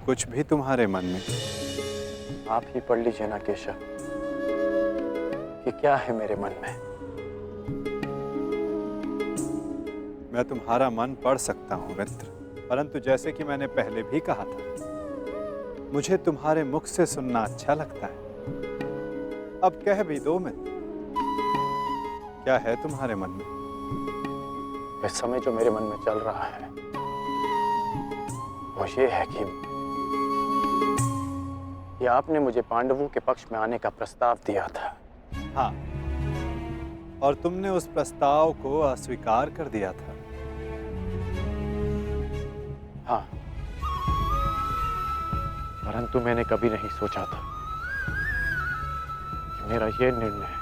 कुछ भी तुम्हारे मन में। आप ही पढ़ लीजिए ना केशव कि क्या है मेरे मन में। मैं तुम्हारा मन पढ़ सकता हूँ मित्र, परंतु जैसे कि मैंने पहले भी कहा था, मुझे तुम्हारे मुख से सुनना अच्छा लगता है। अब कह भी दो मित्र, क्या है तुम्हारे मन में? इस समय जो मेरे मन में चल रहा है वो ये है कि आपने मुझे पांडवों के पक्ष में आने का प्रस्ताव दिया था। हाँ, और तुमने उस प्रस्ताव को अस्वीकार कर दिया था। हाँ, परंतु मैंने कभी नहीं सोचा था कि मेरा ये निर्णय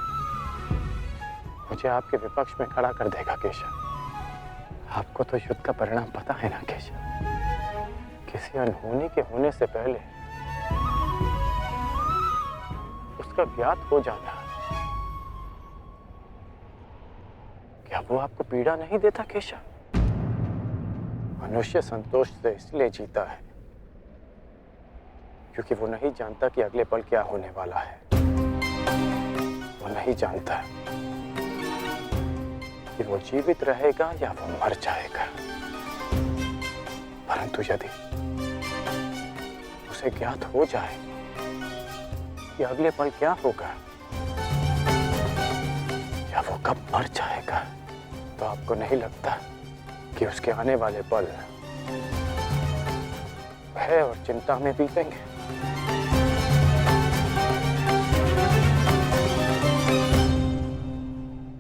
मुझे आपके विपक्ष में खड़ा कर देगा केशव। आपको तो युद्ध का परिणाम पता है ना केशव। किसी अनहोनी के होने से पहले उसका ज्ञात हो जाना, क्या वो आपको पीड़ा नहीं देता केशव? मनुष्य संतोष से इसलिए जीता है क्योंकि वो नहीं जानता कि अगले पल क्या होने वाला है। वो नहीं जानता कि वो जीवित रहेगा या वो मर जाएगा। परंतु यदि उसे ज्ञात हो जाए कि अगले पल क्या होगा या वो कब मर जाएगा, तो आपको नहीं लगता कि उसके आने वाले पल भय और चिंता में बीतेंगे?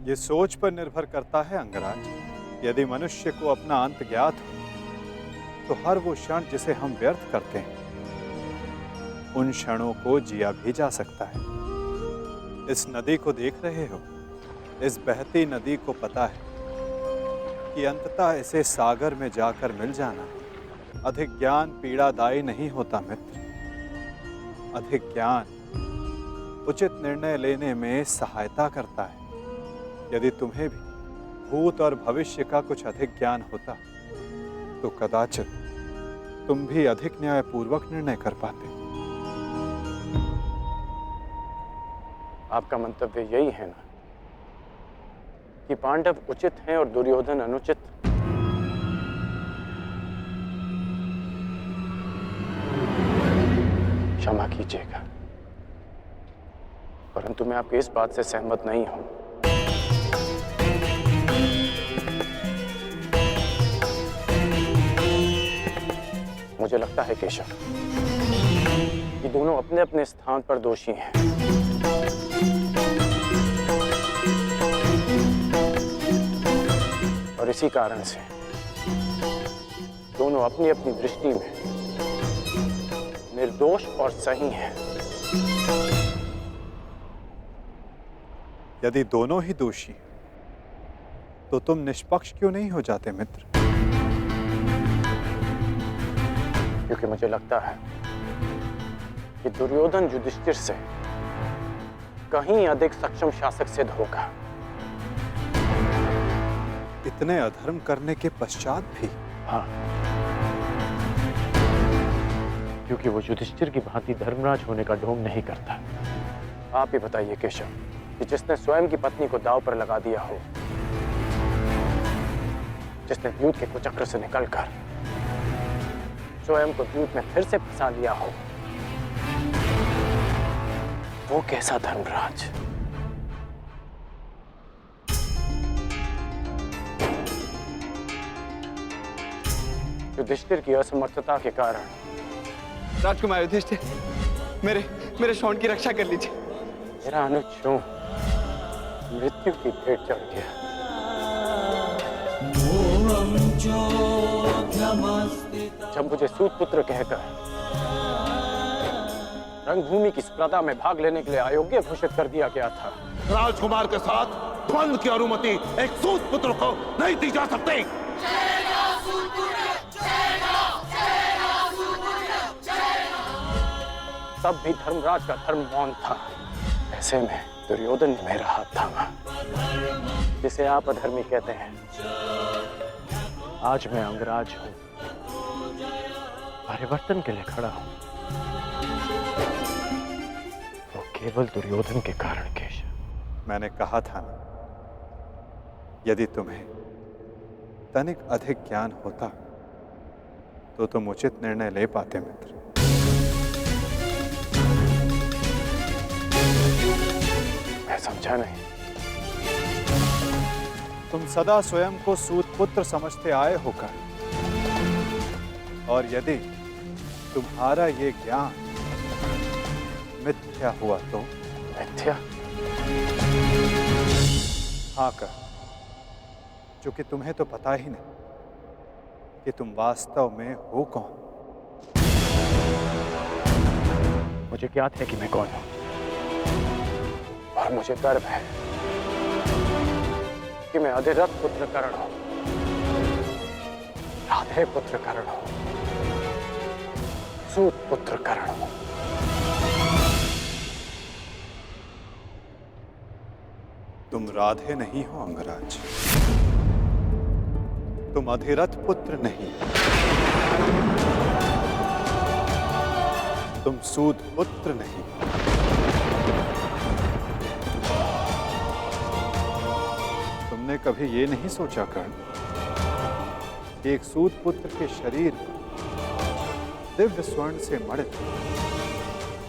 ये सोच पर निर्भर करता है अंगराज। यदि मनुष्य को अपना अंत ज्ञात हो तो हर वो क्षण जिसे हम व्यर्थ करते हैं, उन क्षणों को जिया भी जा सकता है। इस नदी को देख रहे हो? इस बहती नदी को पता है कि अंततः इसे सागर में जाकर मिल जाना। अधिक ज्ञान पीड़ादायी नहीं होता मित्र। अधिक ज्ञान उचित निर्णय लेने में सहायता करता है। यदि तुम्हें भी भूत और भविष्य का कुछ अधिक ज्ञान होता तो कदाचित तुम भी अधिक न्यायपूर्वक निर्णय कर पाते। आपका मंतव्य यही है ना कि पांडव उचित हैं और दुर्योधन अनुचित? क्षमा कीजिएगा, परंतु मैं आपकी इस बात से सहमत नहीं हूं। मुझे लगता है केशव कि दोनों अपने अपने स्थान पर दोषी हैं। और इसी कारण से दोनों अपनी अपनी दृष्टि में निर्दोष और सही हैं। यदि दोनों ही दोषी तो तुम निष्पक्ष क्यों नहीं हो जाते मित्र? क्योंकि मुझे लगता है कि दुर्योधन युधिष्ठिर से कहीं अधिक सक्षम शासक सिद्ध होगा। इतने अधर्म करने के पश्चात भी? हाँ, क्योंकि वो युधिष्ठिर की भांति धर्मराज होने का ढोंग नहीं करता। आप ही बताइए केशव कि जिसने स्वयं की पत्नी को दांव पर लगा दिया हो, जिसने द्यूत के कुचक्र से निकलकर स्वयं को द्यूत में फिर से फंसा लिया हो, वो कैसा धर्मराज? युधिष्ठिर की असमर्थता के कारण। राजकुमार युधिष्ठिर, मेरे शौंड की रक्षा कर लीजिए। मेरा अनुज क्यों मृत्यु की भेंट चढ़ गया? जब मुझे सूतपुत्र कहकर रंगभूमि की स्पर्धा में भाग लेने के लिए अयोग्य घोषित कर दिया गया था, राजकुमार के साथ द्वंद्व की अनुमति एक सूतपुत्र को नहीं दी जा सकती। तब भी धर्मराज का धर्म मौन था। ऐसे में दुर्योधन ने मेरा हाथ थामा, जिसे आप अधर्मी कहते हैं। आज मैं अंगराज हूं, परिवर्तन के लिए खड़ा हूं, वो केवल दुर्योधन के कारण केशव। मैंने कहा था ना, यदि तुम्हें तनिक अधिक ज्ञान होता तो तुम उचित निर्णय ले पाते मित्र। मैं समझा नहीं। तुम सदा स्वयं को सूत पुत्र समझते आए होकर, और यदि तुम्हारा ये ज्ञान मिथ्या हुआ तो? मिथ्या? हाँ कर, क्योंकि तुम्हें तो पता ही नहीं कि तुम वास्तव में हो कौन। मुझे ज्ञात है कि मैं कौन हूं, और मुझे गर्व है कि मैं अधिरथ पुत्र कर्ण हूं, राधे पुत्र कर्ण हूं, सूत पुत्र कर्ण हूं। तुम राधे नहीं हो अंगराज, तुम अधिरथ पुत्र नहीं, तुम सूत पुत्र नहीं। तुमने कभी ये नहीं सोचा कर्ण कि एक सूत पुत्र के शरीर पर दिव्य स्वर्ण से मड़ित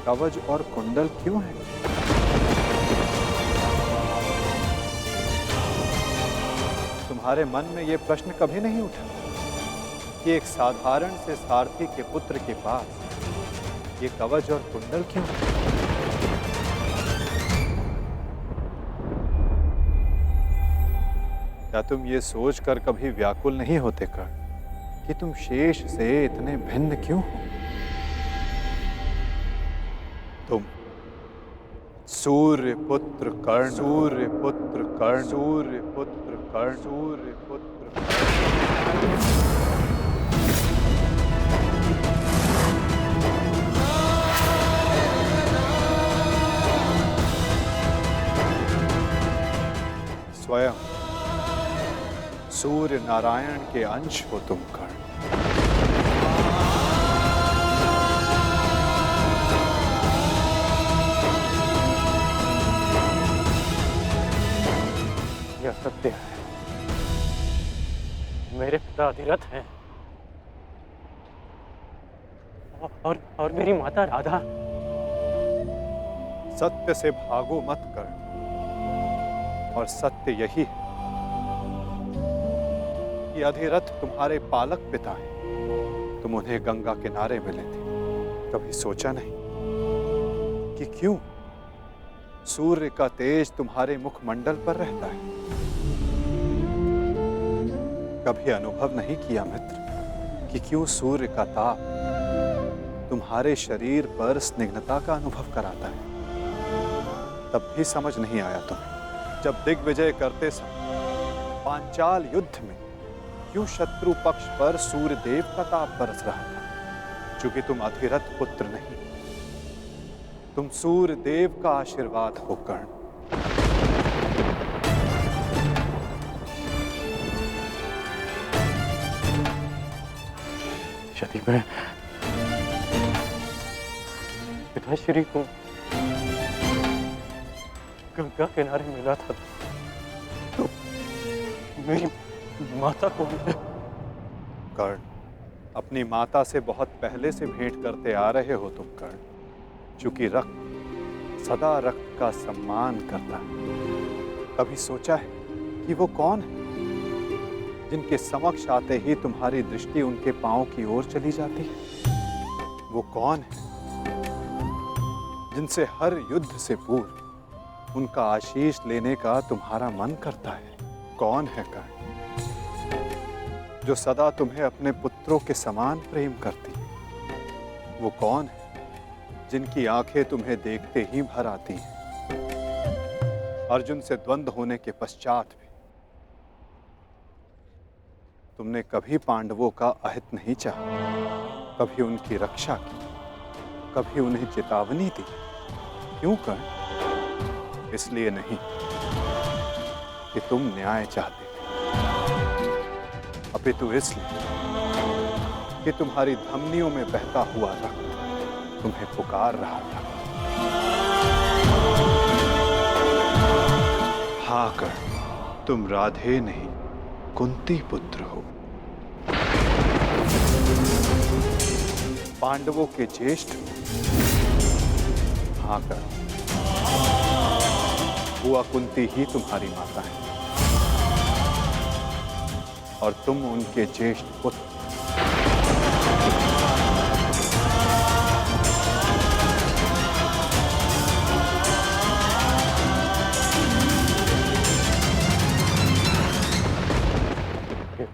कवच और कुंडल क्यों है? तुम्हारे मन में यह प्रश्न कभी नहीं उठा कि एक साधारण से सारथी के पुत्र के पास ये कवच और कुंडल क्यों? क्या तुम ये सोचकर कभी व्याकुल नहीं होते कर्ण कि तुम शेष से इतने भिन्न क्यों हो? तुम सूर्य पुत्र कर्ण, सूर्य पुत्र कर्ण, सूर्य पुत्र कर्ण, सूर्य पुत्र कर्ण। स्वयं सूर्य नारायण के अंश हो तुम कर्ण। यह सत्य है, मेरे पिता अधिरथ हैं, और मेरी माता राधा। सत्य से भागो मत कर्ण, और सत्य यही है कि अधिरथ तुम्हारे पालक पिता हैं। तुम उन्हें गंगा किनारे मिले थे, कभी सोचा नहीं कि क्यों सूर्य का तेज तुम्हारे मुखमंडल पर रहता है? कभी अनुभव नहीं किया मित्र कि क्यों सूर्य का ताप तुम्हारे शरीर पर स्निग्धता का अनुभव कराता है? तब भी समझ नहीं आया तुम्हें जब दिग्विजय करते समय पांचाल युद्ध में क्यों शत्रु पक्ष पर सूर्य देव का ताप बरस रहा था? क्योंकि तुम अधिरथ पुत्र नहीं, तुम सूर्य देव का आशीर्वाद हो कर्ण। यदि मैं पिताश्री को गंगा किनारे मिला था तो मेरी माता कौन है? कर्ण, अपनी माता से बहुत पहले से भेंट करते आ रहे हो तुम कर्ण, क्योंकि रक्त सदा रक्त का सम्मान करता है। कभी सोचा है कि वो कौन है जिनके समक्ष आते ही तुम्हारी दृष्टि उनके पांव की ओर चली जाती है? वो कौन है जिनसे हर युद्ध से पूर्व उनका आशीष लेने का तुम्हारा मन करता है? कौन है कर्ण जो सदा तुम्हें अपने पुत्रों के समान प्रेम करती है? वो कौन है जिनकी आंखें तुम्हें देखते ही भर आती हैं? अर्जुन से द्वंद्व होने के पश्चात भी तुमने कभी पांडवों का अहित नहीं चाहा, कभी उनकी रक्षा की, कभी उन्हें चेतावनी दी। क्यों कर्ण? इसलिए नहीं कि तुम न्याय चाहते थे, अपितु इसलिए कि कि तुम्हारी धमनियों में बहता हुआ रक्त तुम्हें पुकार रहा था। हाँ कर्ण, तुम राधे नहीं कुंती पुत्र हो, पांडवों के ज्येष्ठ हो। हाँ कर्ण, बुआ कुंती ही तुम्हारी माता है और तुम उनके ज्येष्ठ पुत्र।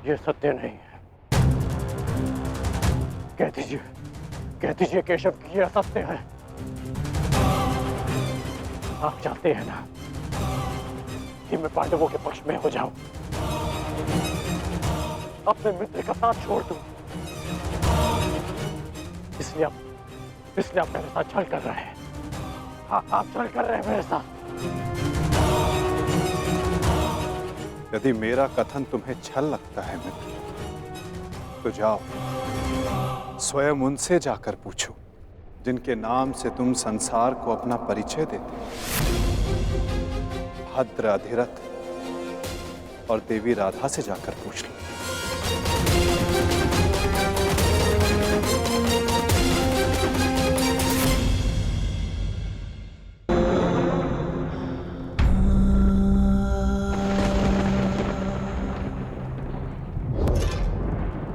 ये सत्य नहीं है। कह दीजिए केशव कि यह सत्य है। आप चाहते हैं ना कि मैं पांडवों के पक्ष में हो जाऊं, अपने मित्र का साथ छोड़ दूं, इसलिए आप मेरे साथ छल कर रहे हैं। हाँ, आप छल कर रहे हैं मेरे साथ। यदि मेरा कथन तुम्हें छल लगता है मित्र, तो जाओ स्वयं उनसे जाकर पूछो जिनके नाम से तुम संसार को अपना परिचय देते हो। भद्र, अधिरथ और देवी राधा से जाकर पूछ लो।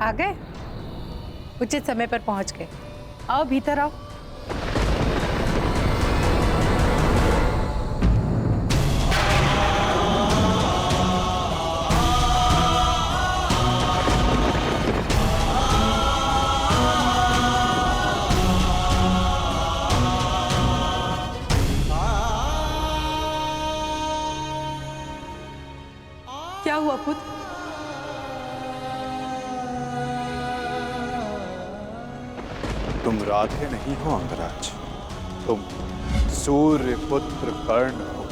आ गए? उचित समय पर पहुंच गए। आओ भीतर आओ। क्या हुआ पुत्र? तुम राधे नहीं हो अंगराज, तुम सूर्य पुत्र कर्ण हो।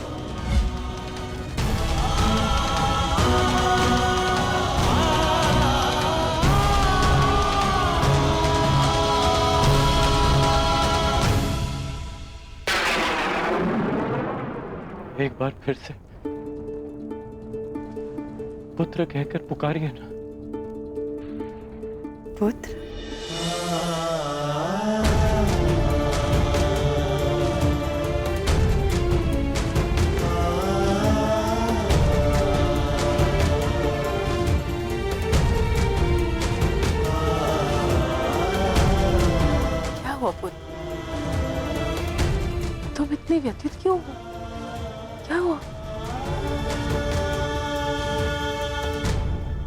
एक बार फिर से पुत्र कहकर पुकारिए ना। पुत्र? क्या हुआ पुत्र? तुम इतने व्यथित क्यों हो? क्या हुआ?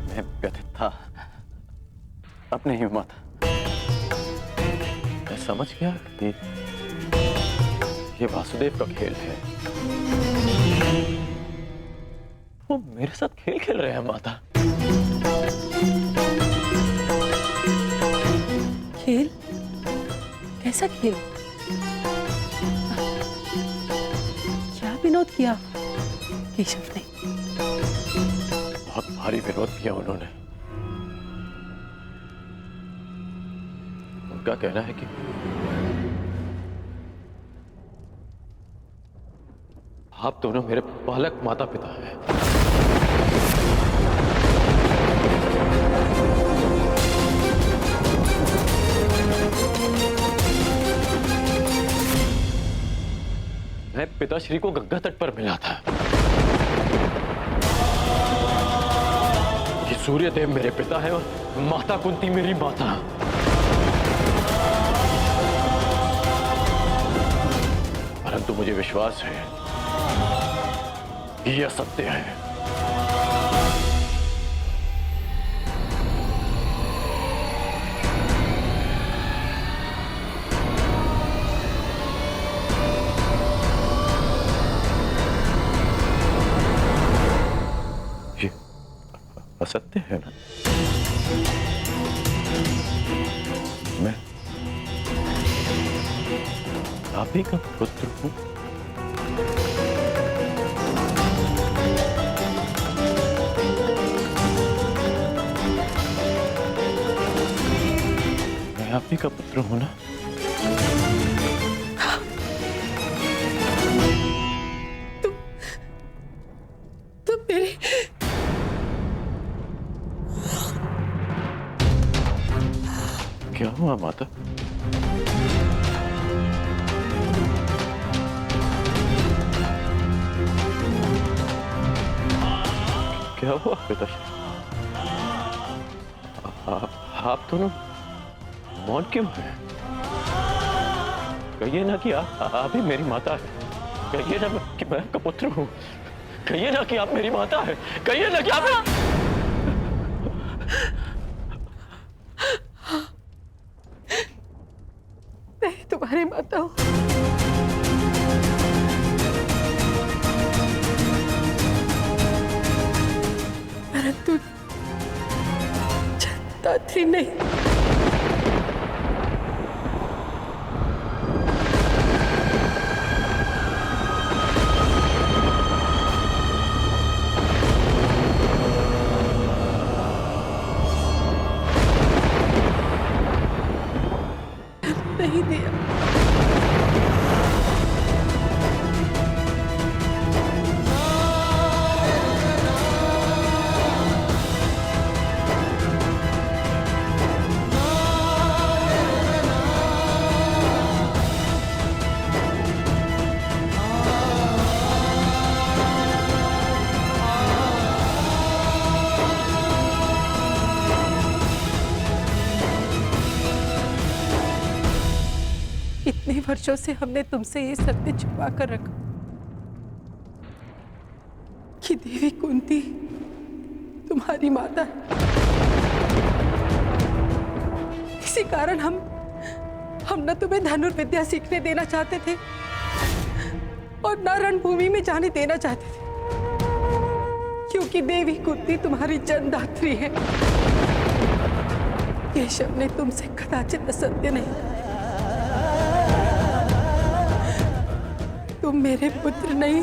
मैं व्यथित था अपने ही माता। मैं समझ गया कि ये वासुदेव का खेल है। वो मेरे साथ खेल खेल रहे हैं माता। खेल? कैसा खेल? क्या विनोद किया केशव ने? बहुत भारी विरोध किया उन्होंने। उनका कहना है कि आप दोनों मेरे पालक माता पिता हैं। मैं पिताश्री को गंगा तट पर मिला था कि सूर्यदेव मेरे पिता है और माता कुंती मेरी माता। परंतु मुझे विश्वास है कि यह सत्य है। ये असत्य है ना? मैं आप ही का पुत्र हूं। आप ही का पुत्र हूं ना? तुम मेरे क्या हुआ माता? क्या हुआ पिताश्री? आप दोनों मौन क्यों हैं? कहिए ना कि आप ही मेरी माता है। कहिए ना कि मैं आपका पुत्र हूँ। कहिए ना कि आप मेरी माता है। कहिए ना कि आप मैं तुम्हारी माता हूँ। परंतु दात्री नहीं। नहीं दिया। इतने वर्षों से हमने तुमसे ये सत्य छुपा कर रखा कि देवी कुंती तुम्हारी माता है। इसी कारण हम न तुम्हें धनुर्विद्या सीखने देना चाहते थे और न रणभूमि में जाने देना चाहते थे, क्योंकि देवी कुंती तुम्हारी जन्मदात्री है। केशव ने तुमसे कदाचित असत्य नहीं कहा। तुम मेरे पुत्र नहीं।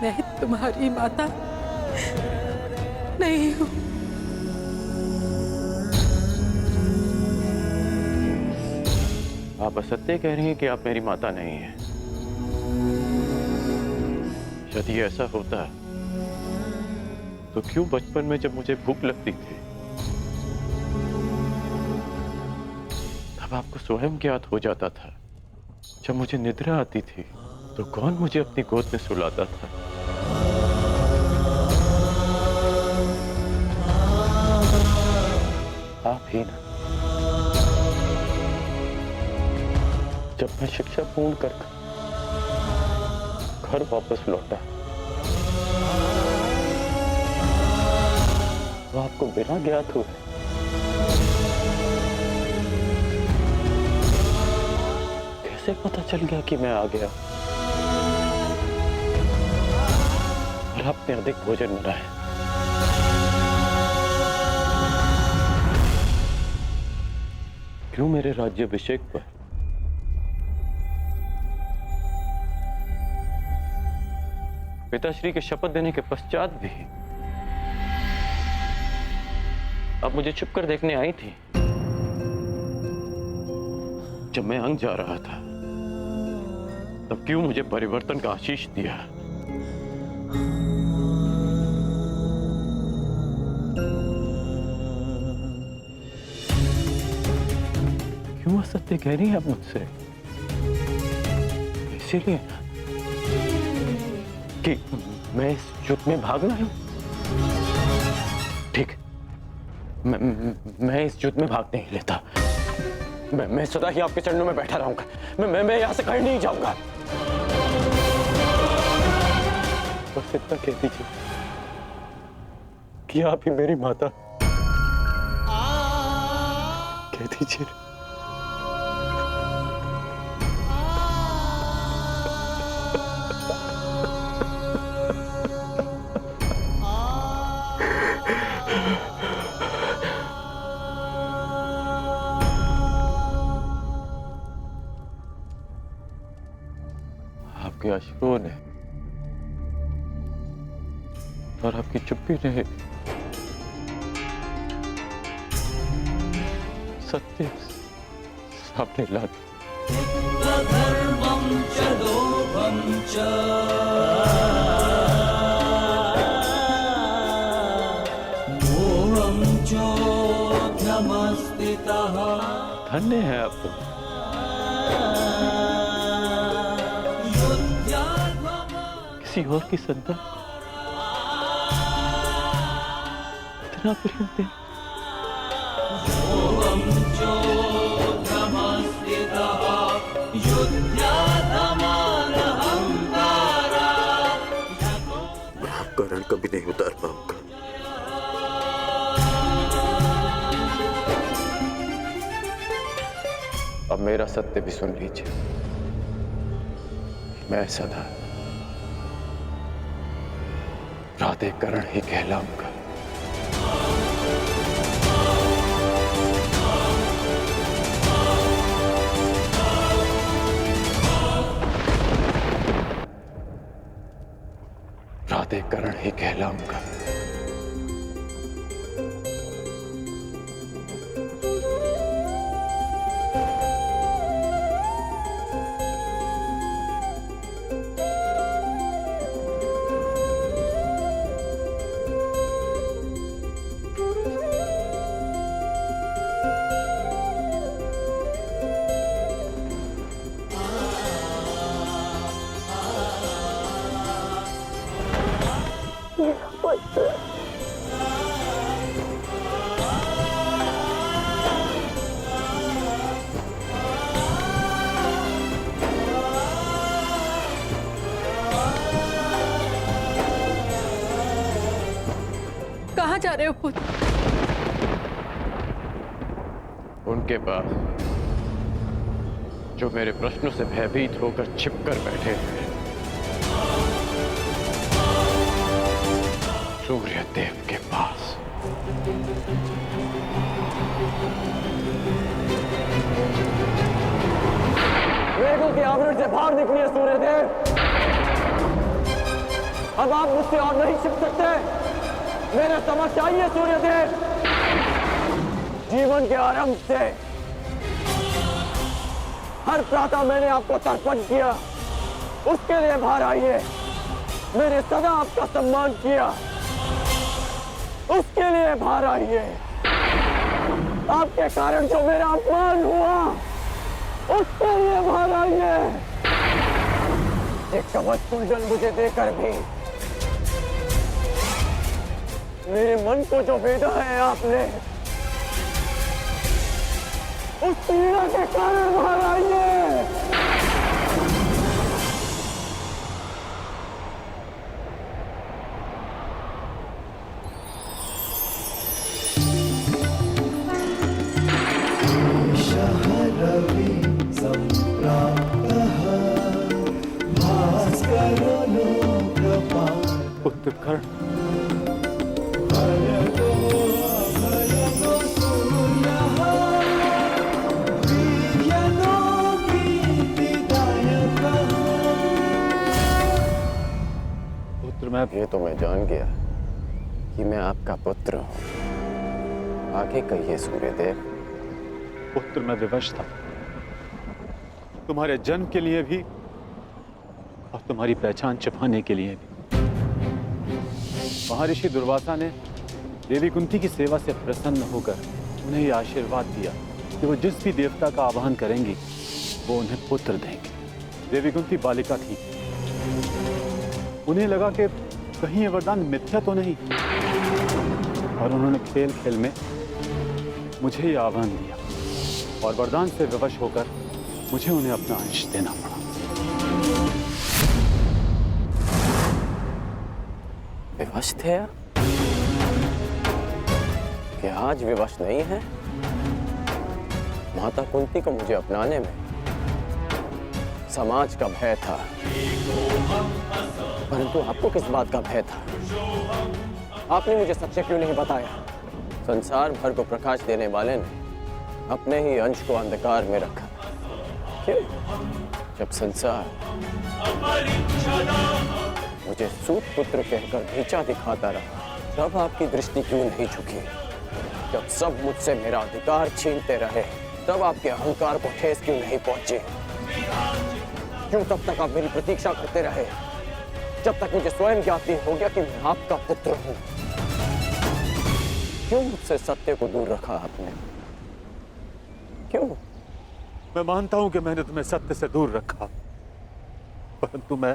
मैं तुम्हारी माता नहीं हूं। आप असत्य कह रही हैं कि आप मेरी माता नहीं हैं। यदि ऐसा होता तो क्यों बचपन में जब मुझे भूख लगती थी तब आपको स्वयं ज्ञात हो जाता था? जब मुझे निद्रा आती थी तो कौन मुझे अपनी गोद में सुलाता था? आप ही ना। जब मैं शिक्षा पूर्ण कर घर वापस लौटा तो आपको बिना ज्ञात हुए कैसे पता चल गया कि मैं आ गया? और आपने अधिक भोजन बनाया। क्यों मेरे राज्याभिषेक पर पिताश्री के शपथ देने के पश्चात भी अब मुझे छुप कर देखने आई थी? जब मैं अंग जा रहा था तब क्यों मुझे परिवर्तन का आशीष दिया? क्यों असत्य कह रही हैं आप मुझसे? इसीलिए कि मैं इस युद्ध में भागना हूं। ठीक, मैं इस युद्ध में भाग नहीं लेता। मैं सदा ही आपके चरणों में बैठा रहूंगा। मैं यहां से कहीं नहीं जाऊंगा। बस इतना कह दीजिए कि आप ही मेरी माता। कह दीजिए। आपके अश्रुओं ने और आपकी चुप्पी ने सत्य सामने ला दिया। धन्य है आप तो। किसी और की संतान इतना प्रेम दे। मैं आपका ऋण कभी नहीं उतार पाऊंगा। अब मेरा सत्य भी सुन लीजिए। मैं सदा राधेकरण ही कहलाऊंगा। राधेकरण ही कहलाऊंगा। कहाँ जा रहे हो पुत्र? उनके पास जो मेरे प्रश्नों से भयभीत होकर छिपकर बैठे हैं। सूर्यदेव के पास। मेघों के आवरण से बाहर निकलिए सूर्यदेव। अब आप मुझसे और नहीं छिप सकते। मेरे समक्ष आइए सूर्यदेव। जीवन के आरंभ से हर प्रातः मैंने आपको तर्पण किया, उसके लिए बाहर आइए। मैंने सदा आपका सम्मान किया, उसके लिए बाहर आइए। आपके कारण जो मेरा अपमान हुआ, उसके लिए बाहर आइए। एक कवच कुंडल मुझे देकर भी मेरे मन को जो भेदा है आपने, उस पीड़ा के कारण बाहर आइए। उत्कर्ण ये तो मैं जान गया कि मैं आपका पुत्र हूं। आगे कहिए सूर्यदेव। पुत्र मैं विवश था, तुम्हारे जन्म के लिए भी और तुम्हारी पहचान छिपाने के लिए भी। महर्षि दुर्वासा ने देवी कुंती की सेवा से प्रसन्न होकर उन्हें यह आशीर्वाद दिया कि वो जिस भी देवता का आवाहन करेंगी वो उन्हें पुत्र देंगे। देवी कुंती बालिका थी, उन्हें लगा कि कहीं ये वरदान मिथ्या तो नहीं, और उन्होंने खेल खेल में मुझे ये आह्वान दिया और वरदान से विवश होकर मुझे उन्हें अपना अंश देना पड़ा। विवश थे आप? क्या आज विवश नहीं है? माता कुंती को मुझे अपनाने में समाज का भय था, परंतु आपको किस बात का भय था? आपने मुझे सत्य क्यों नहीं बताया? संसार भर को प्रकाश देने वाले ने अपने ही अंश को अंधकार में रखा। क्यों? जब संसार मुझे सूत पुत्र कहकर नीचा दिखाता रहा, तब आपकी दृष्टि क्यों नहीं झुकी? जब सब मुझसे मेरा अधिकार छीनते रहे, तब आपके अहंकार को ठेस क्यों नहीं पहुंची? क्यों तब तक आप मेरी प्रतीक्षा करते रहे, जब तक मुझे स्वयं ज्ञात नहीं हो गया कि मैं आपका पुत्र हूं? क्यों मुझसे सत्य को दूर रखा आपने? क्यों? मैं मानता हूं कि मैंने तुम्हें सत्य से दूर रखा, परंतु मैं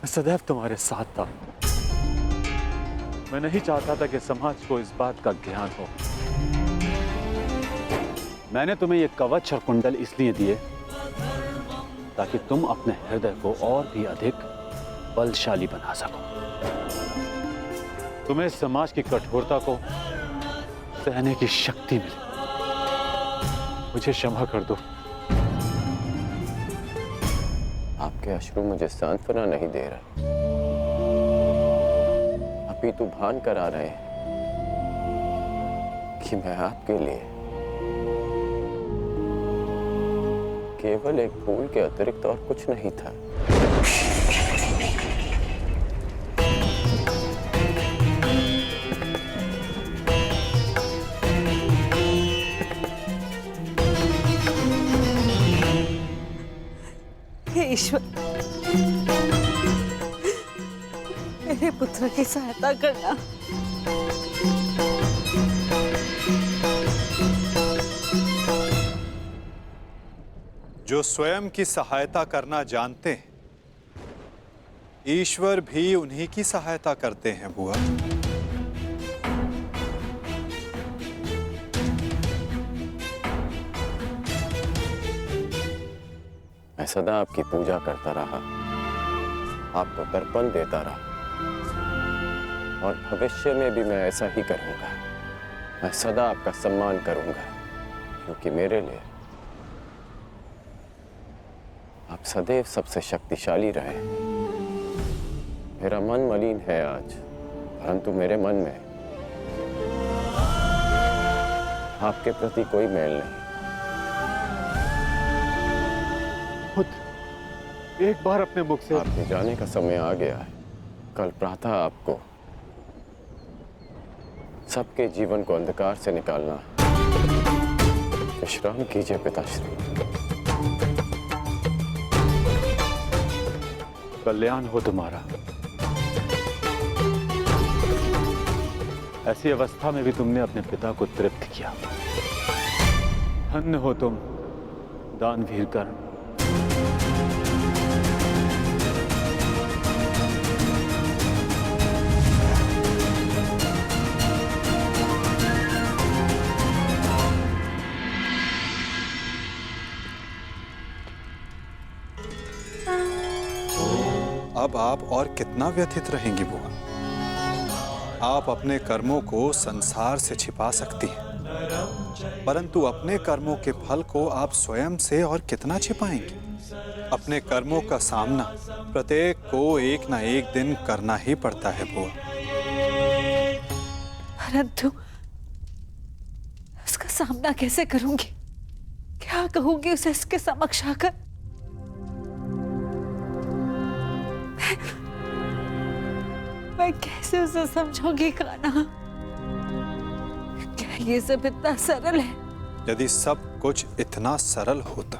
सदैव तुम्हारे साथ था। मैं नहीं चाहता था कि समाज को इस बात का ज्ञान हो। मैंने तुम्हें ये कवच और कुंडल इसलिए दिए ताकि तुम अपने हृदय को और भी अधिक बलशाली बना सको। तुम्हें समाज की कठोरता को सहने की शक्ति मिले। मुझे क्षमा कर दो। आपके अश्रु मुझे सांत्वना नहीं दे रहे, अपितु भान करा रहे हैं कि मैं आपके लिए केवल एक फूल के अतिरिक्त और कुछ नहीं था। हे ईश्वर, मेरे पुत्र की सहायता करना। जो स्वयं की सहायता करना जानते हैं, ईश्वर भी उन्हीं की सहायता करते हैं बुआ। मैं सदा आपकी पूजा करता रहा, आपको तर्पण देता रहा, और भविष्य में भी मैं ऐसा ही करूंगा। मैं सदा आपका सम्मान करूंगा, क्योंकि मेरे लिए आप सदैव सबसे शक्तिशाली रहे। मेरा मन मलिन है आज, परंतु मेरे मन में आपके प्रति कोई मैल नहीं। एक बार अपने मुख से आपके जाने का समय आ गया है। कल प्रातः आपको सबके जीवन को अंधकार से निकालना है। विश्राम कीजिए पिताश्री। कल्याण हो तुम्हारा। ऐसी अवस्था में भी तुमने अपने पिता को तृप्त किया। धन्य हो तुम दानवीर कर्ण। अब आप और कितना व्यथित रहेंगी बुआ? आप अपने कर्मों को संसार से छिपा सकती हैं, परंतु अपने कर्मों के फल को आप स्वयं से और कितना छिपाएंगी? अपने कर्मों का सामना प्रत्येक को एक ना एक दिन करना ही पड़ता है बुआ। परंतु उसका सामना कैसे करूंगी? क्या कहूंगी उसे इसके समक्ष आकर? मैं कैसे उसे समझाऊंगी कान्हा? क्या ये सब इतना सरल है? यदि सब कुछ इतना सरल होता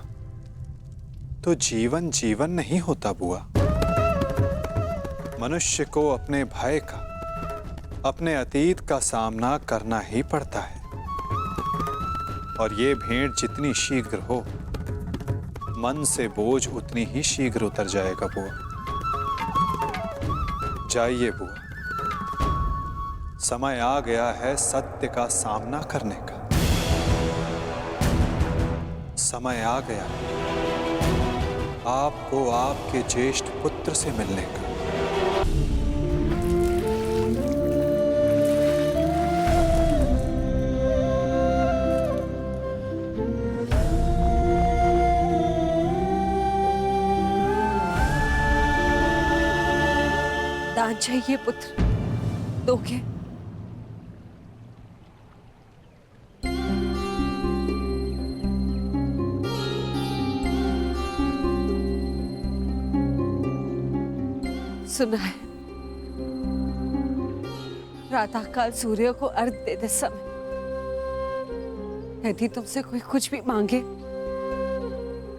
तो जीवन जीवन नहीं होता बुआ। मनुष्य को अपने भय का, अपने अतीत का सामना करना ही पड़ता है, और ये भेंट जितनी शीघ्र हो, मन से बोझ उतनी ही शीघ्र उतर जाएगा बुआ। जाइए बुआ, समय आ गया है सत्य का सामना करने का। समय आ गया है आपको आपके ज्येष्ठ पुत्र से मिलने का। दान चाहिए पुत्र, दोगे? सुना है। प्रातःकाल सूर्य को अर्घ देते समय यदि तुमसे कोई कुछ भी मांगे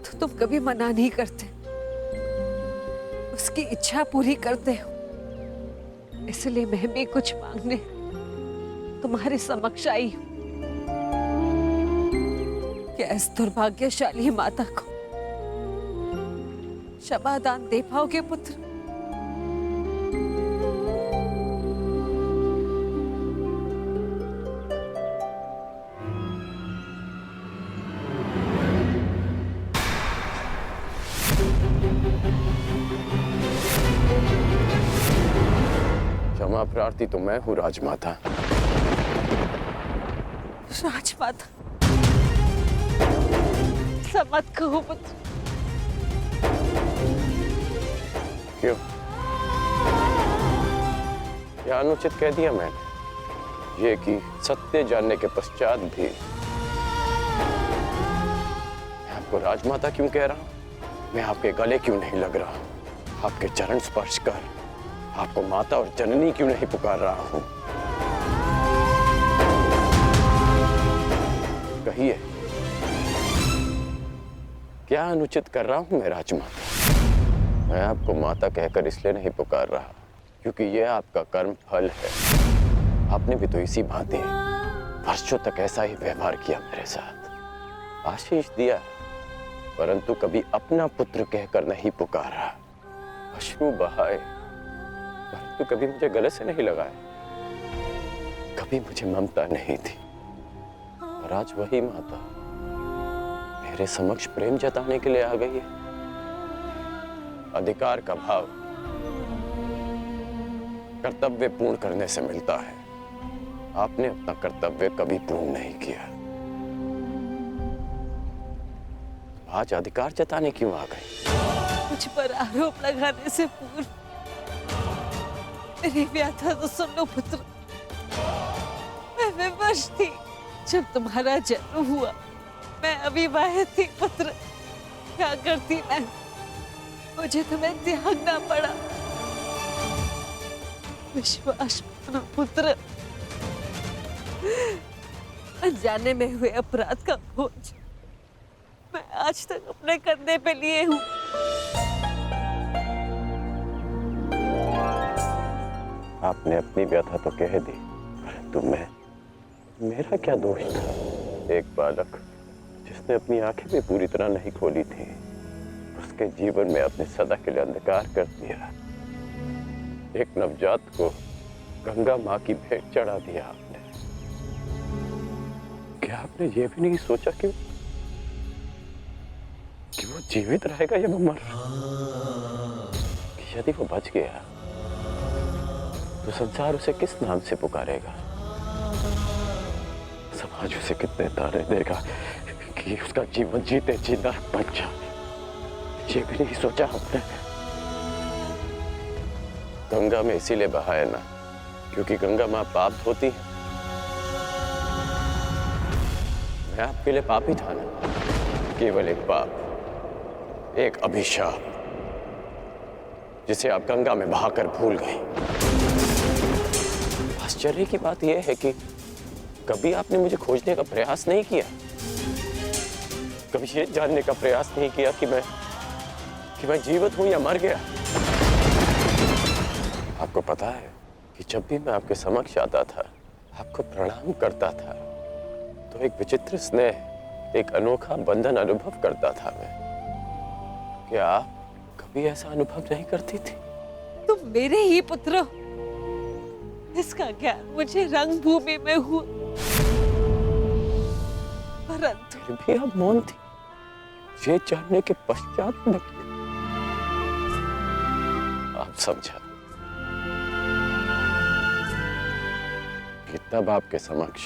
तो तुम कभी मना नहीं करते, उसकी इच्छा पूरी करते हो। इसलिए मैं भी कुछ मांगने तुम्हारे समक्ष आई हूं कि इस दुर्भाग्यशाली माता को क्षमादान दे पाओगे पुत्र? क्षमा प्रार्थी तो मैं हूँ राजमाता। राजमाता, ऐसा मत कहो पुत्र। क्यों? क्या अनुचित कह दिया मैंने? ये कि सत्य जानने के पश्चात भी मैं आपको राजमाता क्यों कह रहा हूं? मैं आपके गले क्यों नहीं लग रहा हूं? आपके चरण स्पर्श कर आपको माता और जननी क्यों नहीं पुकार रहा हूं? कहिए, क्या अनुचित कर रहा हूं मैं राजमाता? मैं आपको माता कहकर इसलिए नहीं पुकार रहा क्योंकि यह आपका कर्म फल है। आपने भी तो इसी भांति वर्षों तक ऐसा ही व्यवहार किया मेरे साथ, आशीष दिया, परंतु कभी अपना पुत्र कहकर नहीं पुकारा, अश्रु बहाए परंतु कभी मुझे गले से नहीं लगाया, कभी मुझे ममता नहीं थी। और आज वही माता मेरे समक्ष प्रेम जताने के लिए आ गई है। अधिकार का भाव कर्तव्य पूर्ण करने से मिलता है। आपने अपना कर्तव्य कभी पूर्ण नहीं किया, आज अधिकार जताने क्यों आ गई? मुझ पर आरोप लगाने से पूर्व मेरी व्याथा तो सुन लो पुत्र। मैं विवश थी जब तुम्हारा जन्म हुआ। मैं अविवाहित थी पुत्र। क्या करती मैं? मुझे तुम्हें त्यागना पड़ा। विश्वास मानो पुत्र, अनजाने में हुए अपराध का बोझ मैं आज तक अपने कंधे पे लिए हूँ। आपने अपनी व्यथा तो कह दी, परंतु मेरा क्या दोष था? एक बालक जिसने अपनी आंखें भी पूरी तरह नहीं खोली थी, उसके जीवन में आपने सदा के लिए अंधकार कर दिया। एक नवजात को गंगा माँ की भेंट चढ़ा दिया आपने। क्या आपने ये भी नहीं सोचा कि वो जीवित रहेगा या वो मर? कि यदि वो बच गया तो संसार उसे किस नाम से पुकारेगा? समाज उसे कितने ताने देगा कि उसका जीवन जीते जी नरक बन जाए। ये भी नहीं सोचा हमने। गंगा में इसीलिए बहाया ना क्योंकि गंगा मां पाप धोती है। मैं आपके लिए पापी था ना, केवल एक पाप, एक अभिशाप जिसे आप गंगा में बहाकर भूल गई। आश्चर्य की बात यह है कि कभी आपने मुझे खोजने का प्रयास नहीं किया, कभी ये जानने का प्रयास नहीं किया कि मैं जीवित हूं या मर गया। आपको पता है कि जब भी मैं आपके समक्ष आता था, आपको प्रणाम करता था, तो एक विचित्र स्नेह, एक अनोखा बंधन अनुभव करता था मैं। क्या आप कभी ऐसा अनुभव नहीं करती थी? तुम मेरे ही पुत्र हो। इसका ज्ञान मुझे रंगभूमि में हुआ, परंतु फिर भी आप मौन थी। ये जानने के पश्चात में आप समझा कि तब आपके समक्ष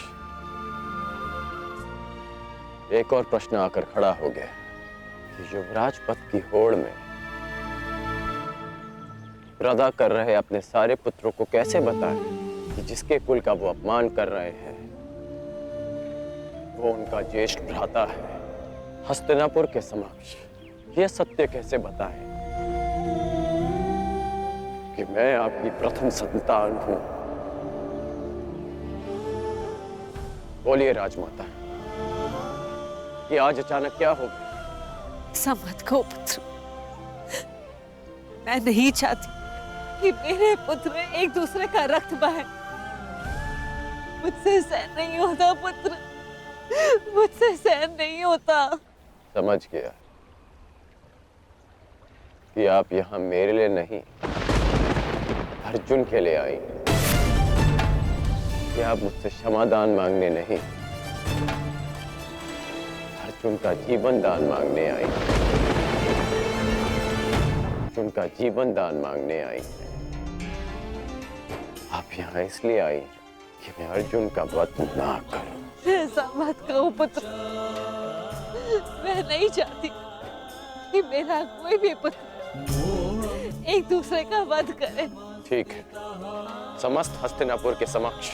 एक और प्रश्न आकर खड़ा हो गया कि युवराज पद की होड़ में प्रदा कर रहे अपने सारे पुत्रों को कैसे बताएं कि जिसके कुल का वो अपमान कर रहे हैं वो उनका ज्येष्ठ भ्राता है। हस्तिनापुर के समक्ष यह सत्य कैसे बताएं कि मैं आपकी प्रथम संतान हूं। बोलिए राजमाता, ये आज अचानक क्या हो गया? ऐसा मत कहो पुत्र। मैं नहीं चाहती कि मेरे पुत्र एक दूसरे का रक्त बहे। मुझसे सहन नहीं होता पुत्र, मुझसे सहन नहीं होता। समझ गया कि आप यहाँ मेरे लिए नहीं, अर्जुन के लिए आई। कि आप मुझसे क्षमादान मांगने नहीं, अर्जुन का जीवन दान मांगने आई। अर्जुन का जीवन दान मांगने आई। आप यहाँ इसलिए आई कि मैं अर्जुन का वध ना करूं। ऐसा मत कहो पुत्र। मैं नहीं चाहती कि मेरा कोई भी पुत्र एक दूसरे का वध करे। ठीक है, समस्त हस्तिनापुर के समक्ष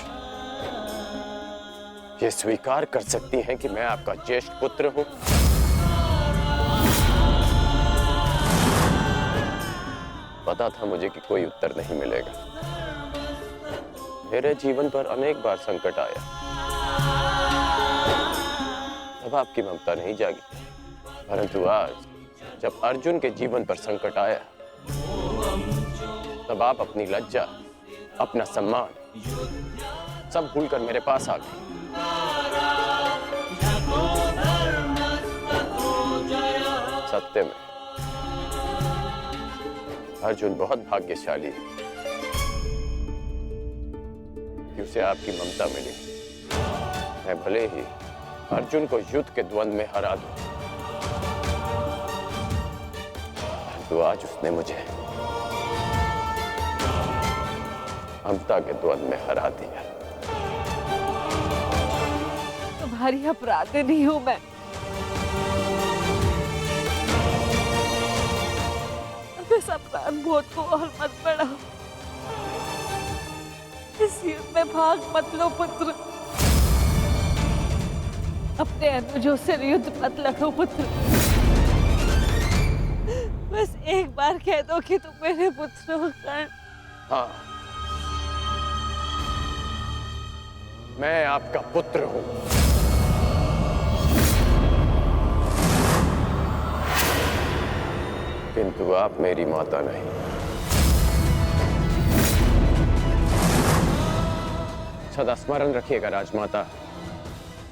ये स्वीकार कर सकती हैं कि मैं आपका ज्येष्ठ पुत्र हूं। पता था मुझे कि कोई उत्तर नहीं मिलेगा। मेरे जीवन पर अनेक बार संकट आया, तब आपकी ममता नहीं जागी। परंतु आज जब अर्जुन के जीवन पर संकट आया, तब आप अपनी लज्जा, अपना सम्मान सब भूलकर मेरे पास आ गए। सत्य में अर्जुन बहुत भाग्यशाली है कि उसे आपकी ममता मिली। मैं भले ही अर्जुन को युद्ध के द्वंद्व में हरा दूं, परंतु आज उसने मुझे ममता के द्वंद्व में हरा दिया। तुम्हारी अपराधी नहीं हूं मैं। अब इस अपराध बोध को और मत बढ़ाओ। इस युद्ध में भाग मत लो पुत्र। अपने अनुजों से युद्ध मत लड़ो पुत्र। बस एक बार कह दो कि तुम मेरे पुत्र हो कर्ण। हाँ, मैं आपका पुत्र हूं। किंतु आप मेरी माता नहीं। सदा स्मरण रखिएगा राजमाता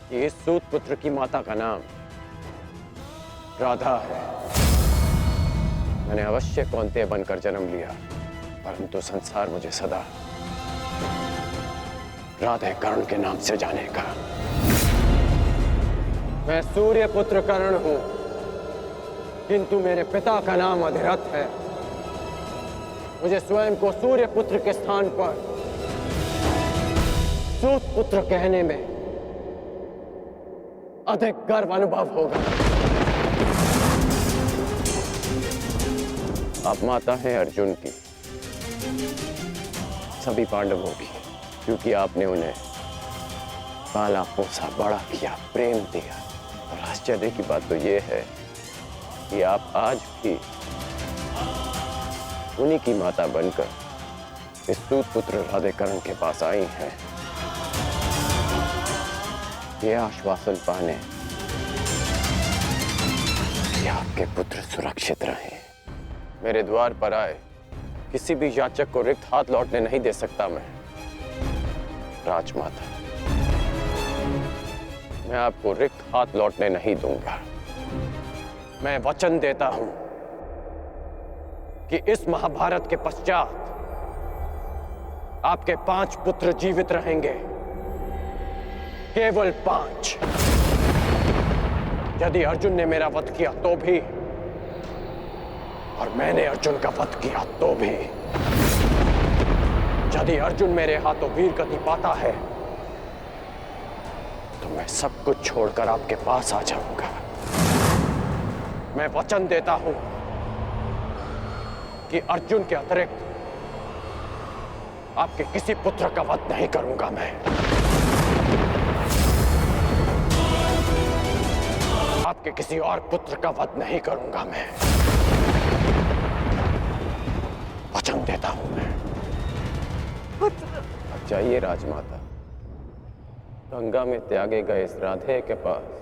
कि इस सूत पुत्र की माता का नाम राधा है। मैंने अवश्य कौंतेय बनकर जन्म लिया, परंतु संसार मुझे सदा राधे कर्ण के नाम से जानेगा। मैं सूर्य पुत्र कर्ण हूं, किंतु मेरे पिता का नाम अधिरथ है। मुझे स्वयं को सूर्य पुत्र के स्थान पर सूत पुत्र कहने में अधिक गर्व अनुभव होगा। आप माता हैं अर्जुन की, सभी पांडवों की, क्योंकि आपने उन्हें पाला पोसा, बड़ा किया, प्रेम दिया। और आश्चर्य की बात तो यह है कि आप आज भी उन्हीं की माता बनकर इस सूत पुत्र राधे कर्ण के पास आई हैं, ये आश्वासन पाने कि आपके पुत्र सुरक्षित रहें। मेरे द्वार पर आए किसी भी याचक को रिक्त हाथ लौटने नहीं दे सकता मैं। राजमाता, मैं आपको रिक्त हाथ लौटने नहीं दूंगा। मैं वचन देता हूं कि इस महाभारत के पश्चात आपके 5 पुत्र जीवित रहेंगे, केवल 5। यदि अर्जुन ने मेरा वध किया तो भी, और मैंने अर्जुन का वध किया तो भी। यदि अर्जुन मेरे हाथों वीर गति पाता है तो मैं सब कुछ छोड़कर आपके पास आ जाऊंगा। मैं वचन देता हूं कि अर्जुन के अतिरिक्त आपके किसी पुत्र का वध नहीं करूंगा मैं। आपके किसी और पुत्र का वध नहीं करूंगा मैं। वचन देता हूं मैं। पुत्र, अब जाइए राजमाता, गंगा में त्यागे गए इस राधे के पास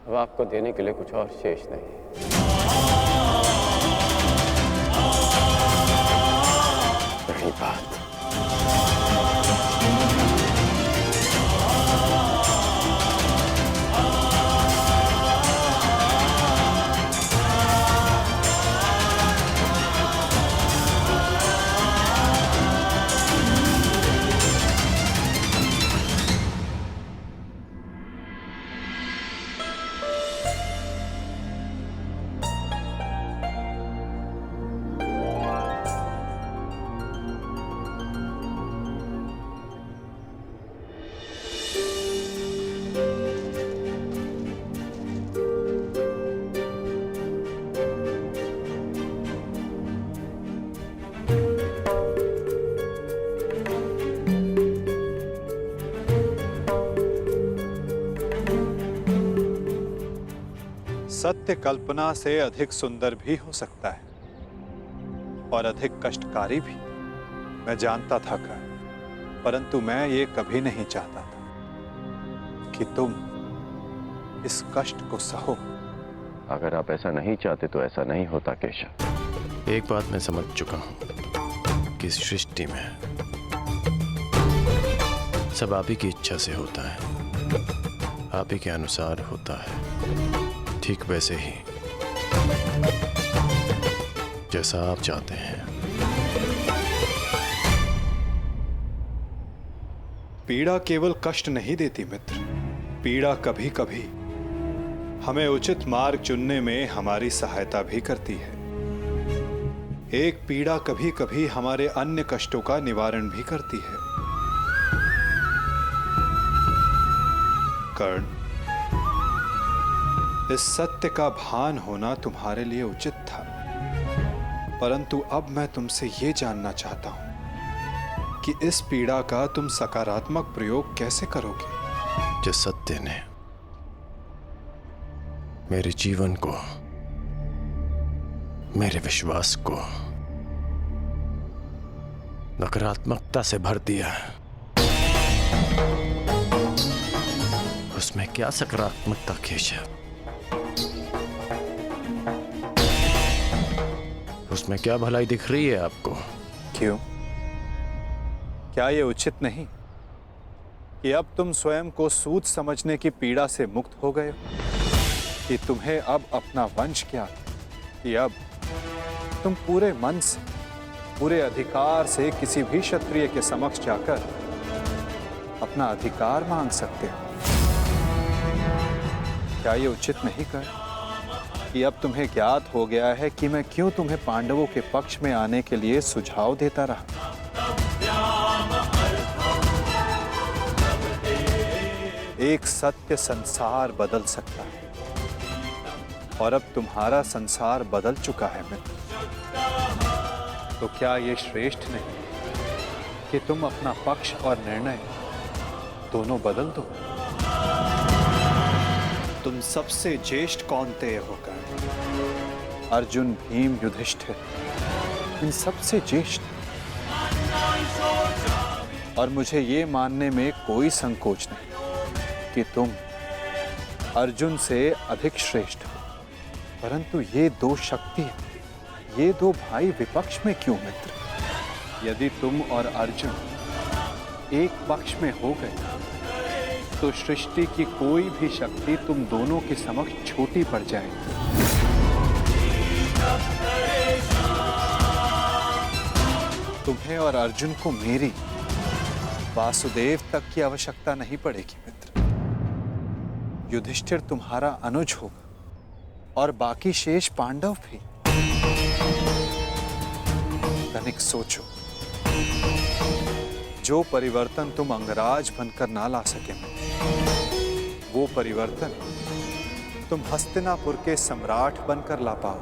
अब आपको देने के लिए कुछ और शेष नहीं। बड़ी बात। सत्य कल्पना से अधिक सुंदर भी हो सकता है और अधिक कष्टकारी भी। मैं जानता था कर्ण, परंतु मैं ये कभी नहीं चाहता था कि तुम इस कष्ट को सहो। अगर आप ऐसा नहीं चाहते तो ऐसा नहीं होता केशव। एक बात मैं समझ चुका हूं कि सृष्टि में सब आप ही की इच्छा से होता है, आप ही के अनुसार होता है, ठीक वैसे ही जैसा आप चाहते हैं। पीड़ा केवल कष्ट नहीं देती मित्र, पीड़ा कभी कभी हमें उचित मार्ग चुनने में हमारी सहायता भी करती है। एक पीड़ा कभी कभी हमारे अन्य कष्टों का निवारण भी करती है। कर्ण, इस सत्य का भान होना तुम्हारे लिए उचित था, परंतु अब मैं तुमसे ये जानना चाहता हूं कि इस पीड़ा का तुम सकारात्मक प्रयोग कैसे करोगे। जिस सत्य ने मेरे जीवन को, मेरे विश्वास को नकारात्मकता से भर दिया, उसमें क्या सकारात्मकता केशव? उसमें क्या भलाई दिख रही है आपको? क्यों? क्या ये उचित नहीं कि अब तुम स्वयं को सूद समझने की पीड़ा से मुक्त हो गए हो? कि तुम्हें अब अपना वंश क्या, कि अब तुम पूरे मन से, पूरे अधिकार से किसी भी क्षत्रिय के समक्ष जाकर अपना अधिकार मांग सकते हो? क्या ये उचित नहीं कर कि अब तुम्हें ज्ञात हो गया है कि मैं क्यों तुम्हें पांडवों के पक्ष में आने के लिए सुझाव देता रहा? एक सत्य संसार बदल सकता है और अब तुम्हारा संसार बदल चुका है मित्र। तो क्या ये श्रेष्ठ नहीं कि तुम अपना पक्ष और निर्णय दोनों बदल दो? तुम सबसे ज्येष्ठ कौन्तेय होकर अर्जुन, भीम, युधिष्ठिर, इन सबसे ज्येष्ठ, और मुझे ये मानने में कोई संकोच नहीं कि तुम अर्जुन से अधिक श्रेष्ठ हो। परंतु ये दो शक्तियां, ये दो भाई विपक्ष में क्यों मित्र? यदि तुम और अर्जुन एक पक्ष में हो गए तो सृष्टि की कोई भी शक्ति तुम दोनों के समक्ष छोटी पड़ जाएगी। तुम्हें और अर्जुन को मेरी, वासुदेव तक की आवश्यकता नहीं पड़ेगी मित्र। युधिष्ठिर तुम्हारा अनुज होगा और बाकी शेष पांडव भी। तनिक सोचो, जो परिवर्तन तुम अंगराज बनकर ना ला सके, वो परिवर्तन तुम हस्तिनापुर के सम्राट बनकर ला पाओ।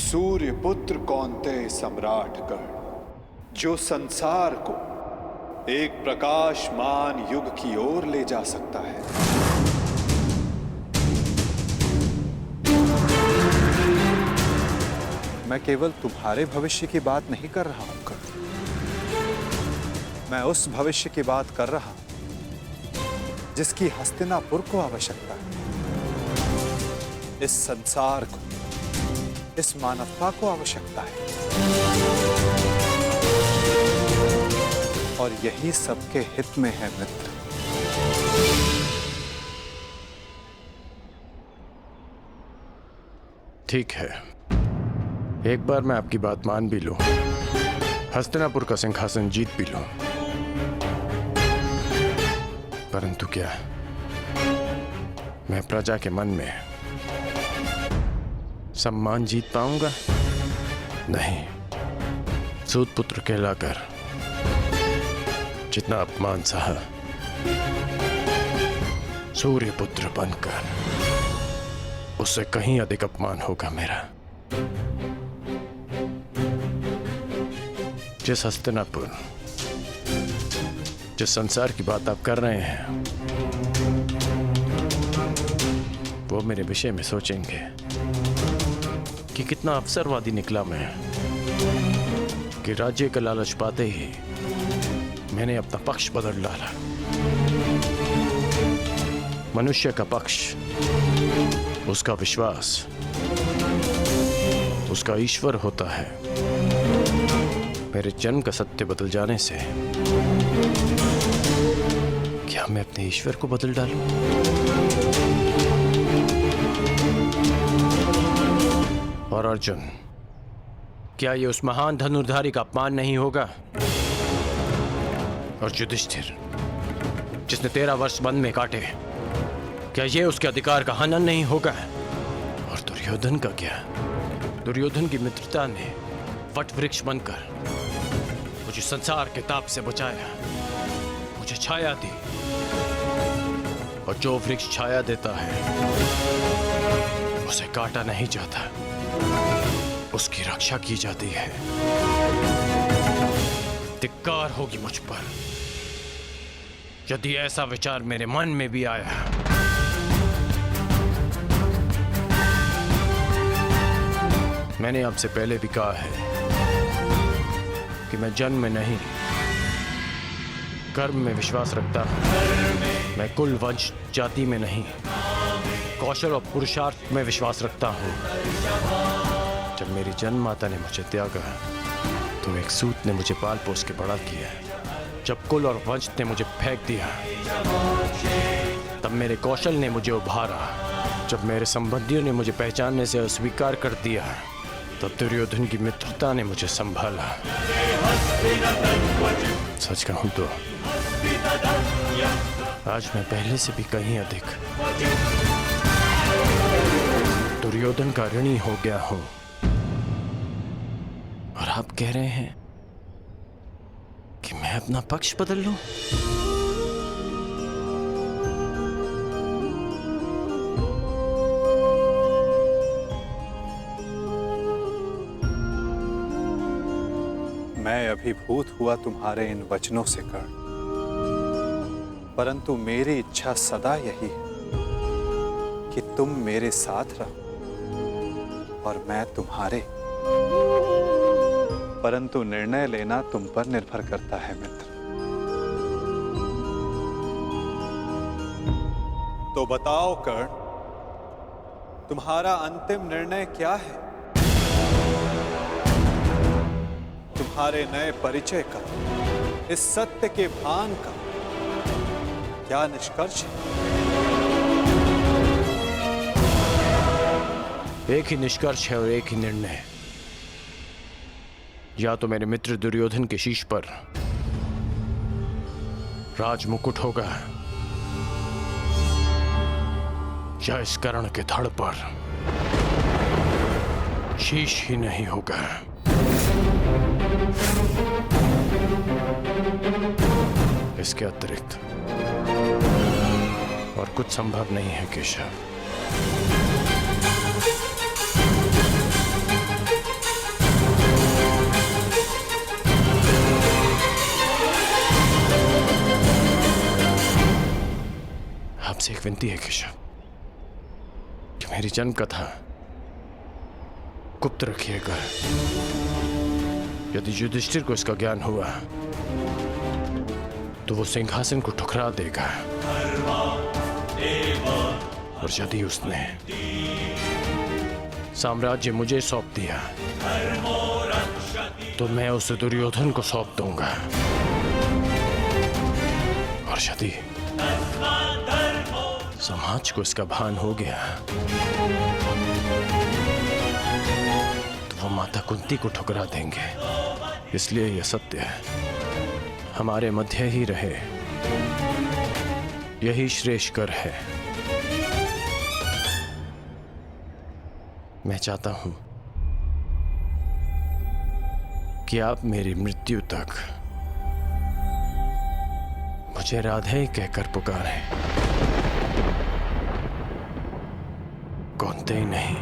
सूर्य पुत्र कौन्तेय सम्राट कर्ण, जो संसार को एक प्रकाशमान युग की ओर ले जा सकता है। मैं केवल तुम्हारे भविष्य की बात नहीं कर रहा हूं कर्ण। मैं उस भविष्य की बात कर रहा हूं जिसकी हस्तिनापुर को आवश्यकता है, इस संसार को, इस मानवता को आवश्यकता है। और यही सबके हित में है मित्र। ठीक है, एक बार मैं आपकी बात मान भी लूं, हस्तिनापुर का सिंहासन जीत भी लूं, परंतु क्या मैं प्रजा के मन में सम्मान जीत पाऊंगा? नहीं। सूत पुत्र कहलाकर जितना अपमान सहा, सूर्य पुत्र बनकर उससे कहीं अधिक अपमान होगा मेरा। जिस हस्तिनापुर, जिस संसार की बात आप कर रहे हैं, वो मेरे विषय में सोचेंगे कि कितना अवसरवादी निकला मैं, कि राज्य का लालच पाते ही मैंने अपना पक्ष बदल डाला। मनुष्य का पक्ष, उसका विश्वास, उसका ईश्वर होता है। मेरे जन्म का सत्य बदल जाने से क्या मैं अपने ईश्वर को बदल डालूं? और अर्जुन, क्या ये उस महान धनुर्धारी का अपमान नहीं होगा? और युधिष्ठिर, जिसने 13 वर्ष वन में काटे, क्या ये उसके अधिकार का हनन नहीं होगा? और दुर्योधन का क्या? दुर्योधन की मित्रता ने वट वृक्ष बनकर मुझे संसार के ताप से बचाया, मुझे छाया दी। और जो वृक्ष छाया देता है उसे काटा नहीं जाता, उसकी रक्षा की जाती है। धिक्कार होगी मुझ पर यदि ऐसा विचार मेरे मन में भी आया। मैंने आपसे पहले भी कहा है कि मैं जन्म में नहीं, कर्म में विश्वास रखता हूं। मैं कुल, वंश, जाति में नहीं, कौशल और पुरुषार्थ में विश्वास रखता हूं। जब मेरी जन्म माता ने मुझे त्यागा तो एक सूत ने मुझे पाल पोस के बड़ा किया। जब कुल और वंश ने मुझे फेंक दिया तब मेरे कौशल ने मुझे उभारा। जब मेरे संबंधियों ने मुझे पहचानने से अस्वीकार कर दिया तब दुर्योधन की मित्रता ने मुझे संभाला। सच कहूं तो आज मैं पहले से भी कहीं अधिक दुर्योधन का ऋणी हो गया हूं। और आप कह रहे हैं कि मैं अपना पक्ष बदल लूं? मैं अभिभूत हुआ तुम्हारे इन वचनों से कर्ण, परंतु मेरी इच्छा सदा यही है कि तुम मेरे साथ रहो और मैं तुम्हारे। परंतु निर्णय लेना तुम पर निर्भर करता है मित्र। तो बताओ कर्ण, तुम्हारा अंतिम निर्णय क्या है? तुम्हारे नए परिचय का, इस सत्य के भान का क्या निष्कर्ष है? एक ही निष्कर्ष है और एक ही निर्णय। या तो मेरे मित्र दुर्योधन के शीश पर राज मुकुट होगा या इस कर्ण के धड़ पर शीश ही नहीं होगा। इसके अतिरिक्त और कुछ संभव नहीं है केशव। आपसे एक विनती है केशव कि मेरी जन्म कथा गुप्त रखिएगा। यदि युधिष्ठिर को इसका ज्ञान हुआ तो वो सिंहासन को ठुकरा देगा, और यदि उसने साम्राज्य मुझे सौंप दिया तो मैं उसे दुर्योधन को सौंप दूंगा, और यदि समाज को इसका भान हो गया तो वो माता कुंती को ठुकरा देंगे। इसलिए यह सत्य है हमारे मध्य ही रहे, यही श्रेष्ठकर है। मैं चाहता हूं कि आप मेरी मृत्यु तक मुझे राधे कहकर पुकारें, कौनते ही नहीं।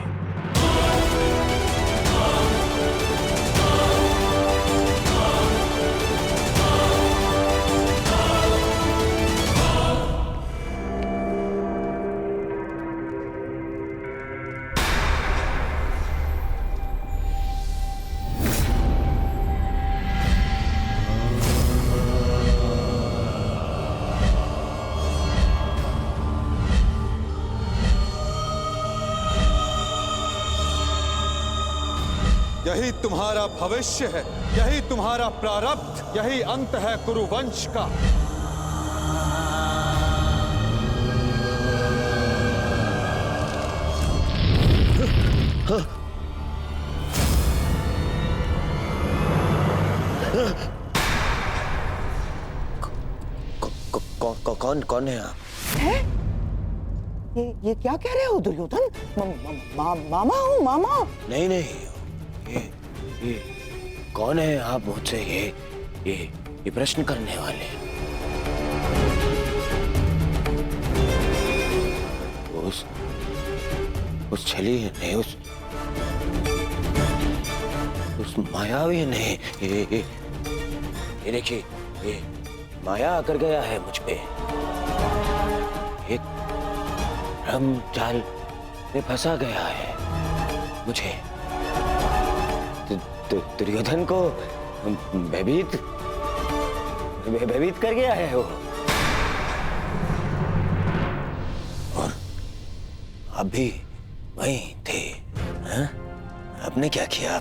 यही तुम्हारा भविष्य है, यही तुम्हारा प्रारब्ध, यही अंत है कुरुवंश का। कौन है आप? है? ये क्या कह रहे हो दुर्योधन? मामा हूँ, मामा। नहीं नहीं, ये कौन है आप मुझसे ये प्रश्न करने वाले? उस छली ने, उस मायावी ने, ये देखिए, ये माया आकर गया है मुझ पे। एक भ्रम जाल में फंसा गया है मुझे। दुर्योधन को भयभीत कर गया है वो। और आप भी वहीं थे, हाँ? आपने क्या किया?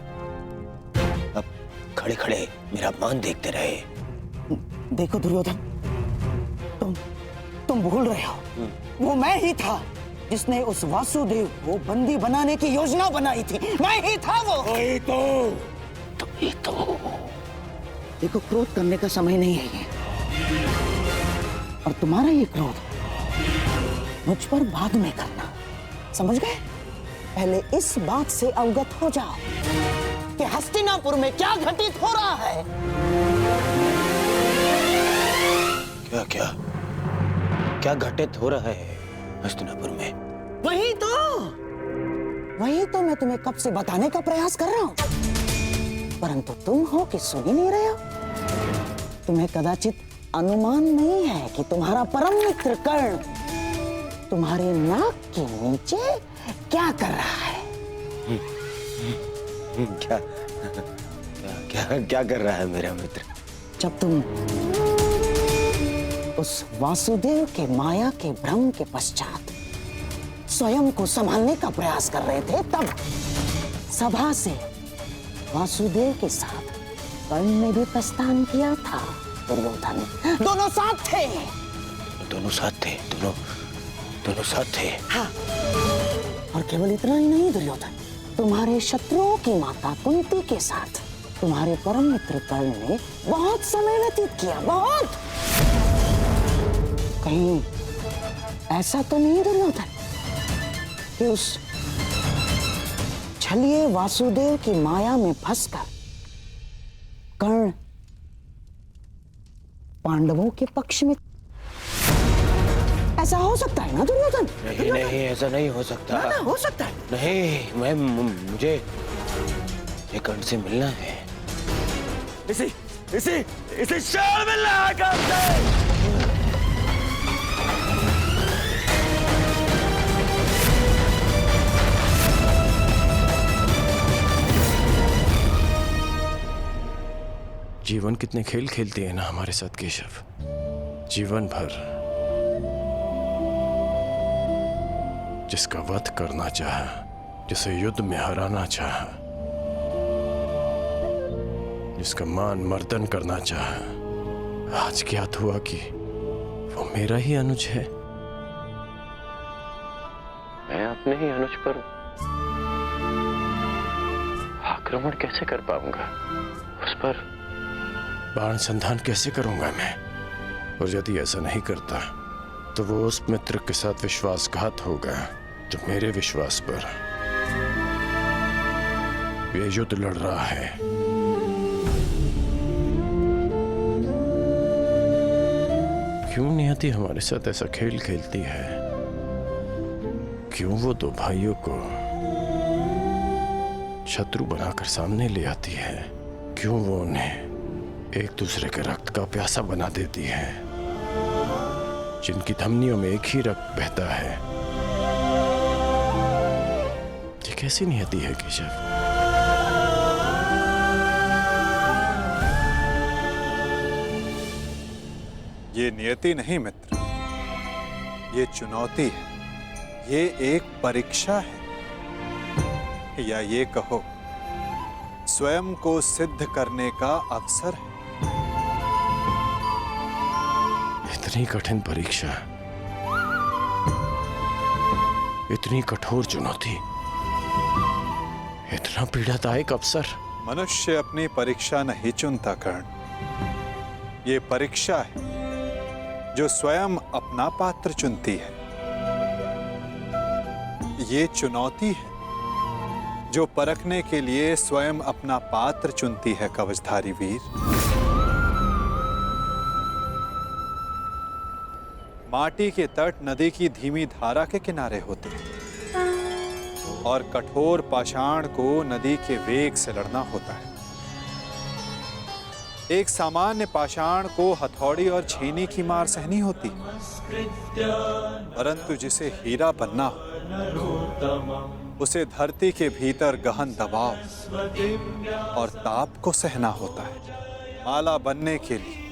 आप खड़े खड़े मेरा अपमान देखते रहे। देखो दुर्योधन, तुम भूल रहे हो, वो मैं ही था जिसने उस वासुदेव को बंदी बनाने की योजना बनाई थी। मैं ही था वो। तो देखो, क्रोध करने का समय नहीं है ये, और तुम्हारा ये क्रोध मुझ पर बाद में करना, समझ गए? पहले इस बात से अवगत हो जाओ कि हस्तिनापुर में क्या घटित हो रहा है। क्या घटित हो रहा है हस्तिनापुर में? वही तो मैं तुम्हें कब से बताने का प्रयास कर रहा हूं, परंतु तुम हो कि सुन ही नहीं रहे हो। तुम्हें कदाचित अनुमान नहीं है कि तुम्हारा परम मित्र कर्ण तुम्हारे नाक के नीचे क्या कर रहा है। क्या कर रहा है मेरा मित्र? जब तुम उस वासुदेव के माया के भ्रम के पश्चात स्वयं को संभालने का प्रयास कर रहे थे, तब सभा से वासुदेव के साथ कर्ण ने भी प्रस्थान किया था। दुर्योधन, दोनों साथ थे। दोनों साथ थे। हाँ, और केवल इतना ही नहीं दुर्योधन, तुम्हारे शत्रुओं की माता कुंती के साथ तुम्हारे परम मित्र कर्ण ने बहुत समय व्यतीत किया। बहुत। कहीं ऐसा तो नहीं दुर्योधन कि उस छलिए वासुदेव की माया में फंसकर कर्ण पांडवों के पक्ष में? ऐसा हो सकता है ना दुर्योधन? नहीं, ऐसा नहीं हो सकता। ना, हो सकता है। नहीं, मुझे कर्ण से मिलना है। इसी शाल मिलना है कर्ण से। जीवन कितने खेल खेलती है ना हमारे साथ केशव, जीवन भर। जिसका वध करना चाहा, जिसे युद्ध में हराना चाहा, जिसका मान मर्दन करना चाहा, आज ज्ञात हुआ कि वो मेरा ही अनुज है। मैं अपने ही अनुज पर आक्रमण कैसे कर पाऊंगा? उस पर बाण संधान कैसे करूंगा मैं? और यदि ऐसा नहीं करता तो वो उस मित्र के साथ विश्वासघात होगा जो मेरे विश्वास पर ये युद्ध लड़ रहा है। क्यों नियति हमारे साथ ऐसा खेल खेलती है? क्यों वो दो भाइयों को शत्रु बनाकर सामने ले आती है? क्यों वो उन्हें एक दूसरे के रक्त का प्यासा बना देती है, जिनकी धमनियों में एक ही रक्त बहता है? ये कैसी नियति है केशव? ये नियति नहीं मित्र, ये चुनौती है, ये एक परीक्षा है, या ये कहो स्वयं को सिद्ध करने का अवसर है। इतनी कठिन परीक्षा, इतनी कठोर चुनौती, इतना पीड़ादायक अवसर। मनुष्य अपनी परीक्षा नहीं चुनता कर्ण, ये परीक्षा है जो स्वयं अपना पात्र चुनती है। ये चुनौती है जो परखने के लिए स्वयं अपना पात्र चुनती है कवचधारी वीर। माटी के तट नदी की धीमी धारा के किनारे होते हैं और कठोर पाषाण को नदी के वेग से लड़ना होता है। एक सामान्य पाषाण को हथौड़ी और छीनी की मार सहनी होती है, परंतु जिसे हीरा बनना हो उसे धरती के भीतर गहन दबाव और ताप को सहना होता है। माला बनने के लिए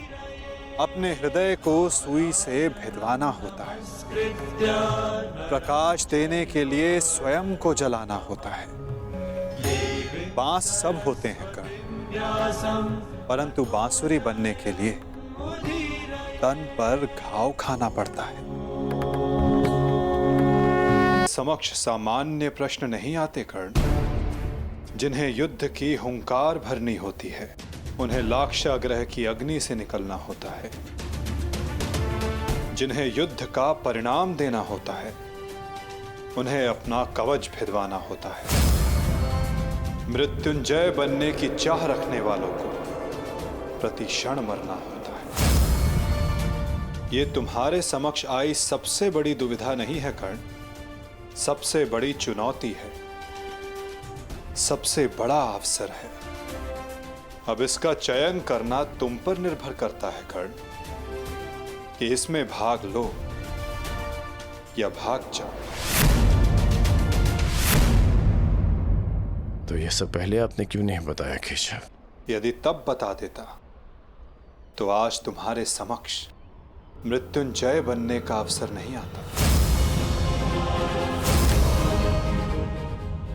अपने हृदय को सुई से भिदवाना होता है। प्रकाश देने के लिए स्वयं को जलाना होता है। बांस सब होते हैं कर्ण, परंतु बांसुरी बनने के लिए तन पर घाव खाना पड़ता है। समक्ष सामान्य प्रश्न नहीं आते कर्ण, जिन्हें युद्ध की हुंकार भरनी होती है, उन्हें लाक्षागृह की अग्नि से निकलना होता है। जिन्हें युद्ध का परिणाम देना होता है, उन्हें अपना कवच भिदवाना होता है। मृत्युंजय बनने की चाह रखने वालों को प्रति क्षण मरना होता है। ये तुम्हारे समक्ष आई सबसे बड़ी दुविधा नहीं है कर्ण, सबसे बड़ी चुनौती है, सबसे बड़ा अवसर है। अब इसका चयन करना तुम पर निर्भर करता है कर्ण, कि इसमें भाग लो या भाग जाओ। तो ये सब पहले आपने क्यों नहीं बताया केशव? यदि तब बता देता तो आज तुम्हारे समक्ष मृत्युंजय बनने का अवसर नहीं आता।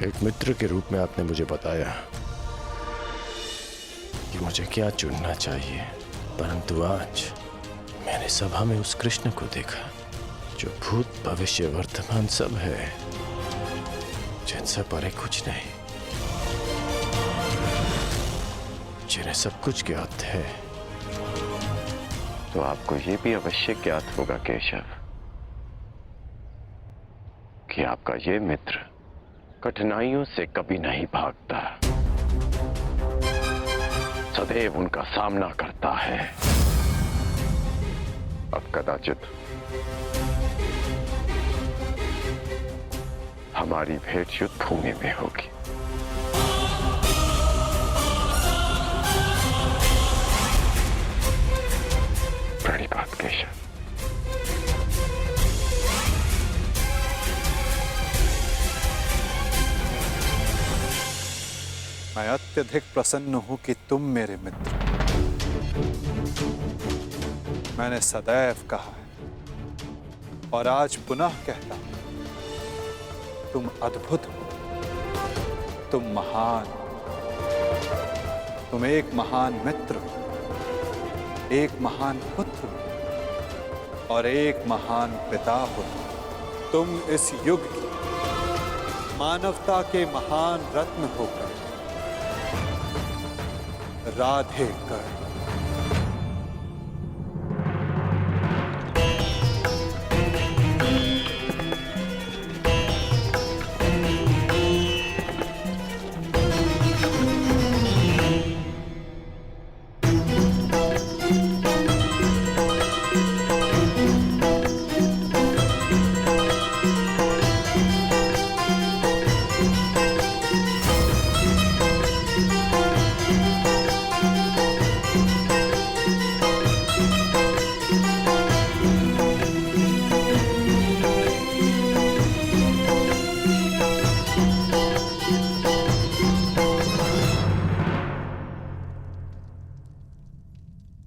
एक मित्र के रूप में आपने मुझे बताया कि मुझे क्या चुनना चाहिए, परंतु आज मैंने सभा में उस कृष्ण को देखा जो भूत भविष्य वर्तमान सब है, जिनसे परे कुछ नहीं, जिन्हें सब कुछ ज्ञात है। तो आपको ये भी अवश्य ज्ञात होगा केशव कि आपका ये मित्र कठिनाइयों से कभी नहीं भागता, सदैव उनका सामना करता है। अब कदाचित हमारी भेंट युद्ध भूमि में होगी। बड़ी बात केशव। मैं अत्यधिक प्रसन्न हूं कि तुम मेरे मित्र मैंने सदैव कहा है और आज पुनः कहता हूं, तुम अद्भुत हो, तुम महान, तुम एक महान मित्र हो, एक महान पुत्र हो और एक महान पिता हो। तुम इस युग की मानवता के महान रत्न होकर राधे कर।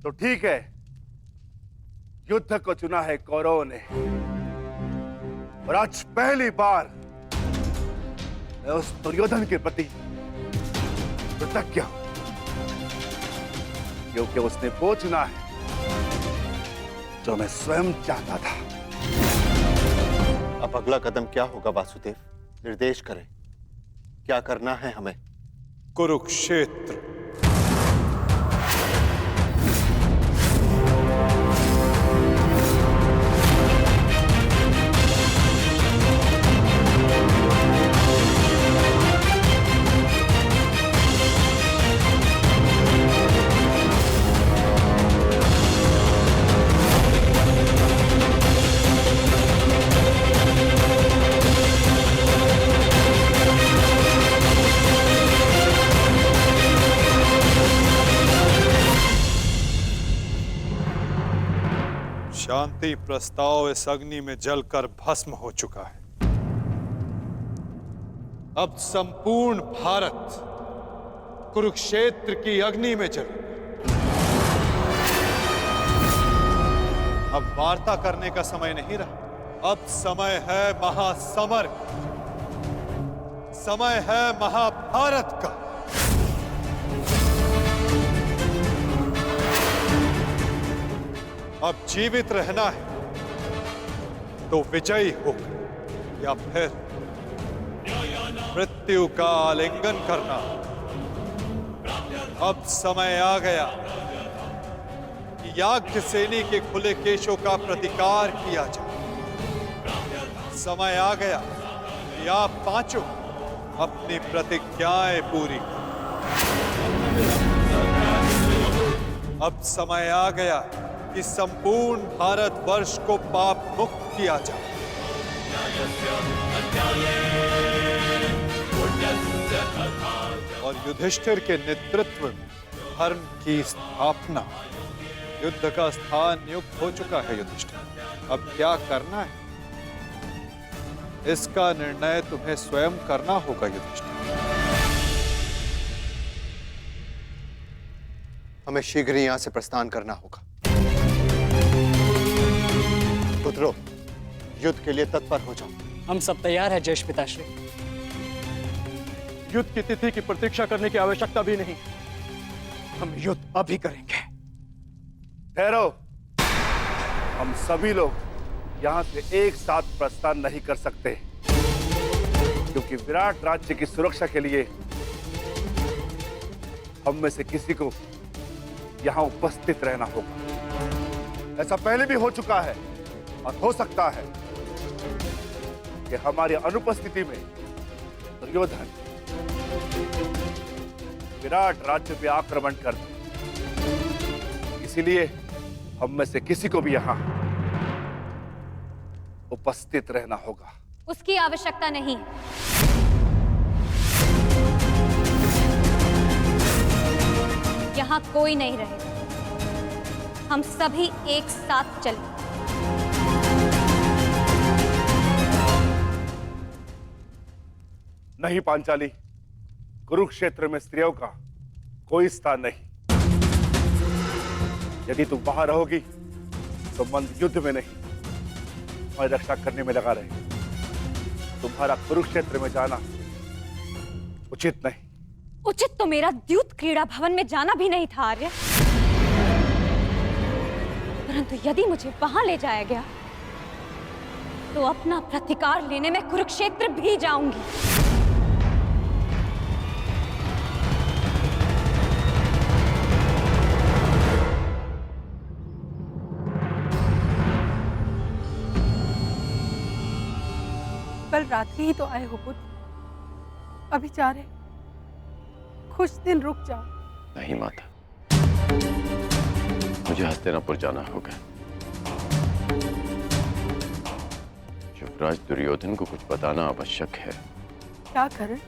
तो ठीक है, युद्ध को चुना है कौरवों ने और आज पहली बार मैं उस दुर्योधन के प्रति कृतज्ञ हूं, क्योंकि उसने वो चुना है जो मैं स्वयं चाहता था। अब अगला कदम क्या होगा वासुदेव? निर्देश करें, क्या करना है हमें? कुरुक्षेत्र। शांति प्रस्ताव इस अग्नि में जलकर भस्म हो चुका है। अब संपूर्ण भारत कुरुक्षेत्र की अग्नि में जले। अब वार्ता करने का समय नहीं रहा, अब समय है महासमर, समय है महाभारत का। अब जीवित रहना है तो विजयी होकर या फिर मृत्यु का आलिंगन करना। अब समय आ गया कि याज्ञसेनी के खुले केशों का प्रतिकार किया जाए। समय आ गया कि आप पांचों अपनी प्रतिज्ञाएं पूरी करें। अब समय आ गया कि संपूर्ण भारतवर्ष को पाप मुक्त किया जाए। और युधिष्ठिर के नेतृत्व में धर्म की स्थापना। युद्ध का स्थान नियुक्त हो चुका है युधिष्ठिर, अब क्या करना है इसका निर्णय तुम्हें स्वयं करना होगा युधिष्ठिर। हमें शीघ्र ही यहां से प्रस्थान करना होगा। पुत्रों, युद्ध के लिए तत्पर हो जाओ। हम सब तैयार हैं ज्येष्ठ पिताश्री। युद्ध की तिथि की प्रतीक्षा करने की आवश्यकता भी नहीं, हम युद्ध अभी करेंगे। ठहरो, हम सभी लोग यहां से एक साथ प्रस्थान नहीं कर सकते, क्योंकि विराट राज्य की सुरक्षा के लिए हम में से किसी को यहां उपस्थित रहना होगा। ऐसा पहले भी हो चुका है और हो सकता है कि हमारी अनुपस्थिति में दुर्योधन विराट राज्य पे आक्रमण कर दे। इसीलिए हम में से किसी को भी यहां उपस्थित रहना होगा। उसकी आवश्यकता नहीं। यहां कोई नहीं रहेगा, हम सभी एक साथ चलें। नहीं पांचाली, कुरुक्षेत्र में स्त्रियों का कोई स्थान नहीं। यदि तुम वहां रहोगी संबंध युद्ध में नहीं, हमारी रक्षा करने में लगा रहे। तुम्हारा कुरुक्षेत्र में जाना उचित नहीं। उचित तो मेरा द्यूत क्रीड़ा भवन में जाना भी नहीं था आर्य, परंतु यदि मुझे वहां ले जाया गया तो अपना प्रतिकार लेने में कुरुक्षेत्र भी जाऊंगी। कल रात्रि ही तो आए हो पुत्र, अभी जा रहे? कुछ दिन रुक जाओ। नहीं माता, मुझे हस्तिनापुर जाना होगा। युवराज दुर्योधन को कुछ बताना आवश्यक है। क्या कारण?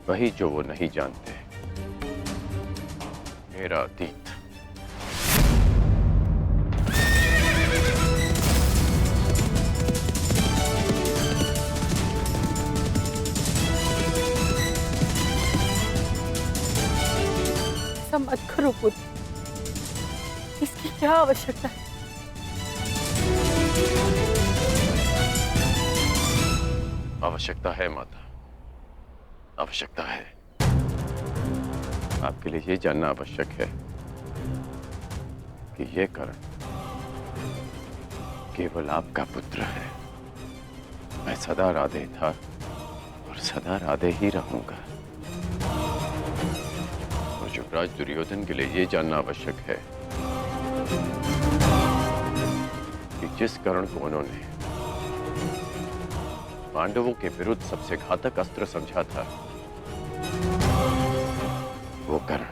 वही जो वो नहीं जानते, मेरा अतीत। ऐसा मत करो पुत्र, इसकी क्या आवश्यकता है? आवश्यकता है माता, आवश्यकता है। आपके लिए ये जानना आवश्यक है कि ये कर्ण केवल आपका पुत्र है। मैं सदा राधे था और सदा राधे ही रहूंगा। और युवराज दुर्योधन के लिए ये जानना आवश्यक है कि जिस कर्ण को उन्होंने पांडवों के विरुद्ध सबसे घातक अस्त्र समझा था, वो कर्ण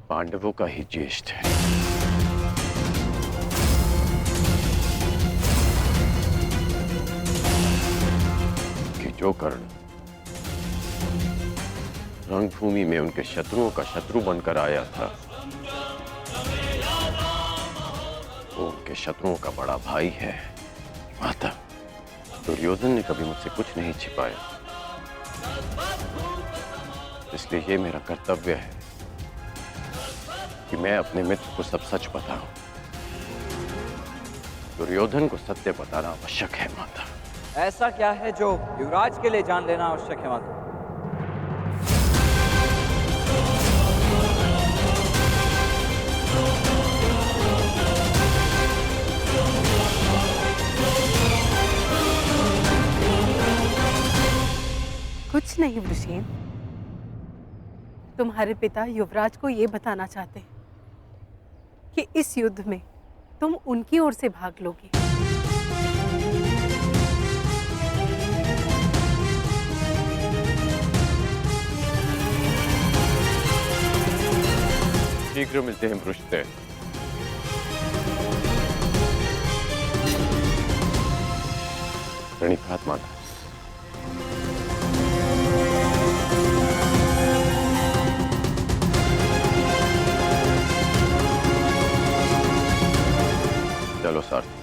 पांडवों का ही ज्येष्ठ है। कि जो कर्ण रणभूमि में उनके शत्रुओं का शत्रु बनकर आया था, वो उनके शत्रुओं का बड़ा भाई है। माता, दुर्योधन ने कभी मुझसे कुछ नहीं छिपाया, इसलिए ये मेरा कर्तव्य है कि मैं अपने मित्र को सब सच बताऊं। दुर्योधन को सत्य बताना आवश्यक है माता। ऐसा क्या है जो युवराज के लिए जान लेना आवश्यक है माता? कुछ नहीं वृषेण, तुम्हारे पिता युवराज को ये बताना चाहते हैं कि इस युद्ध में तुम उनकी ओर से भाग लोगे। शीघ्र मिलते हैं पृष्ठदेव। प्रणिपात माता। चलो सारथी।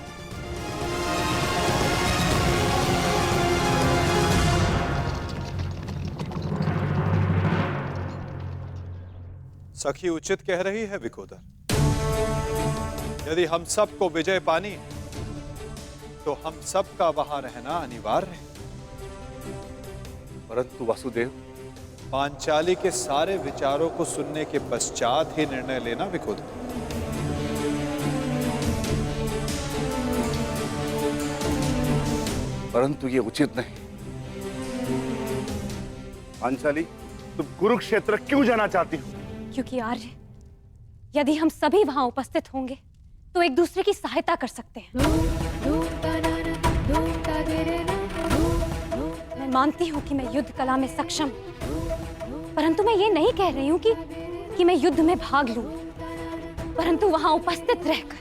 सखी उचित कह रही है विकोदर। यदि हम सबको विजय पानी है तो हम सबका वहां रहना अनिवार्य है। परंतु वासुदेव, पांचाली के सारे विचारों को सुनने के पश्चात ही निर्णय लेना विकोदर। परंतु ये उचित नहीं। पांचाली, तुम कुरुक्षेत्र क्यों जाना चाहती हो? क्योंकि आर्य, यदि हम सभी वहां उपस्थित होंगे तो एक दूसरे की सहायता कर सकते हैं। मैं मानती हूं कि मैं युद्ध कला में सक्षम हूं, परंतु मैं ये नहीं कह रही हूं कि मैं युद्ध में भाग लूं, परंतु वहां उपस्थित रहकर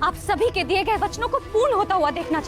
आप सभी के दिए गए वचनों को पूर्ण होता हुआ देखना चाहती हूं।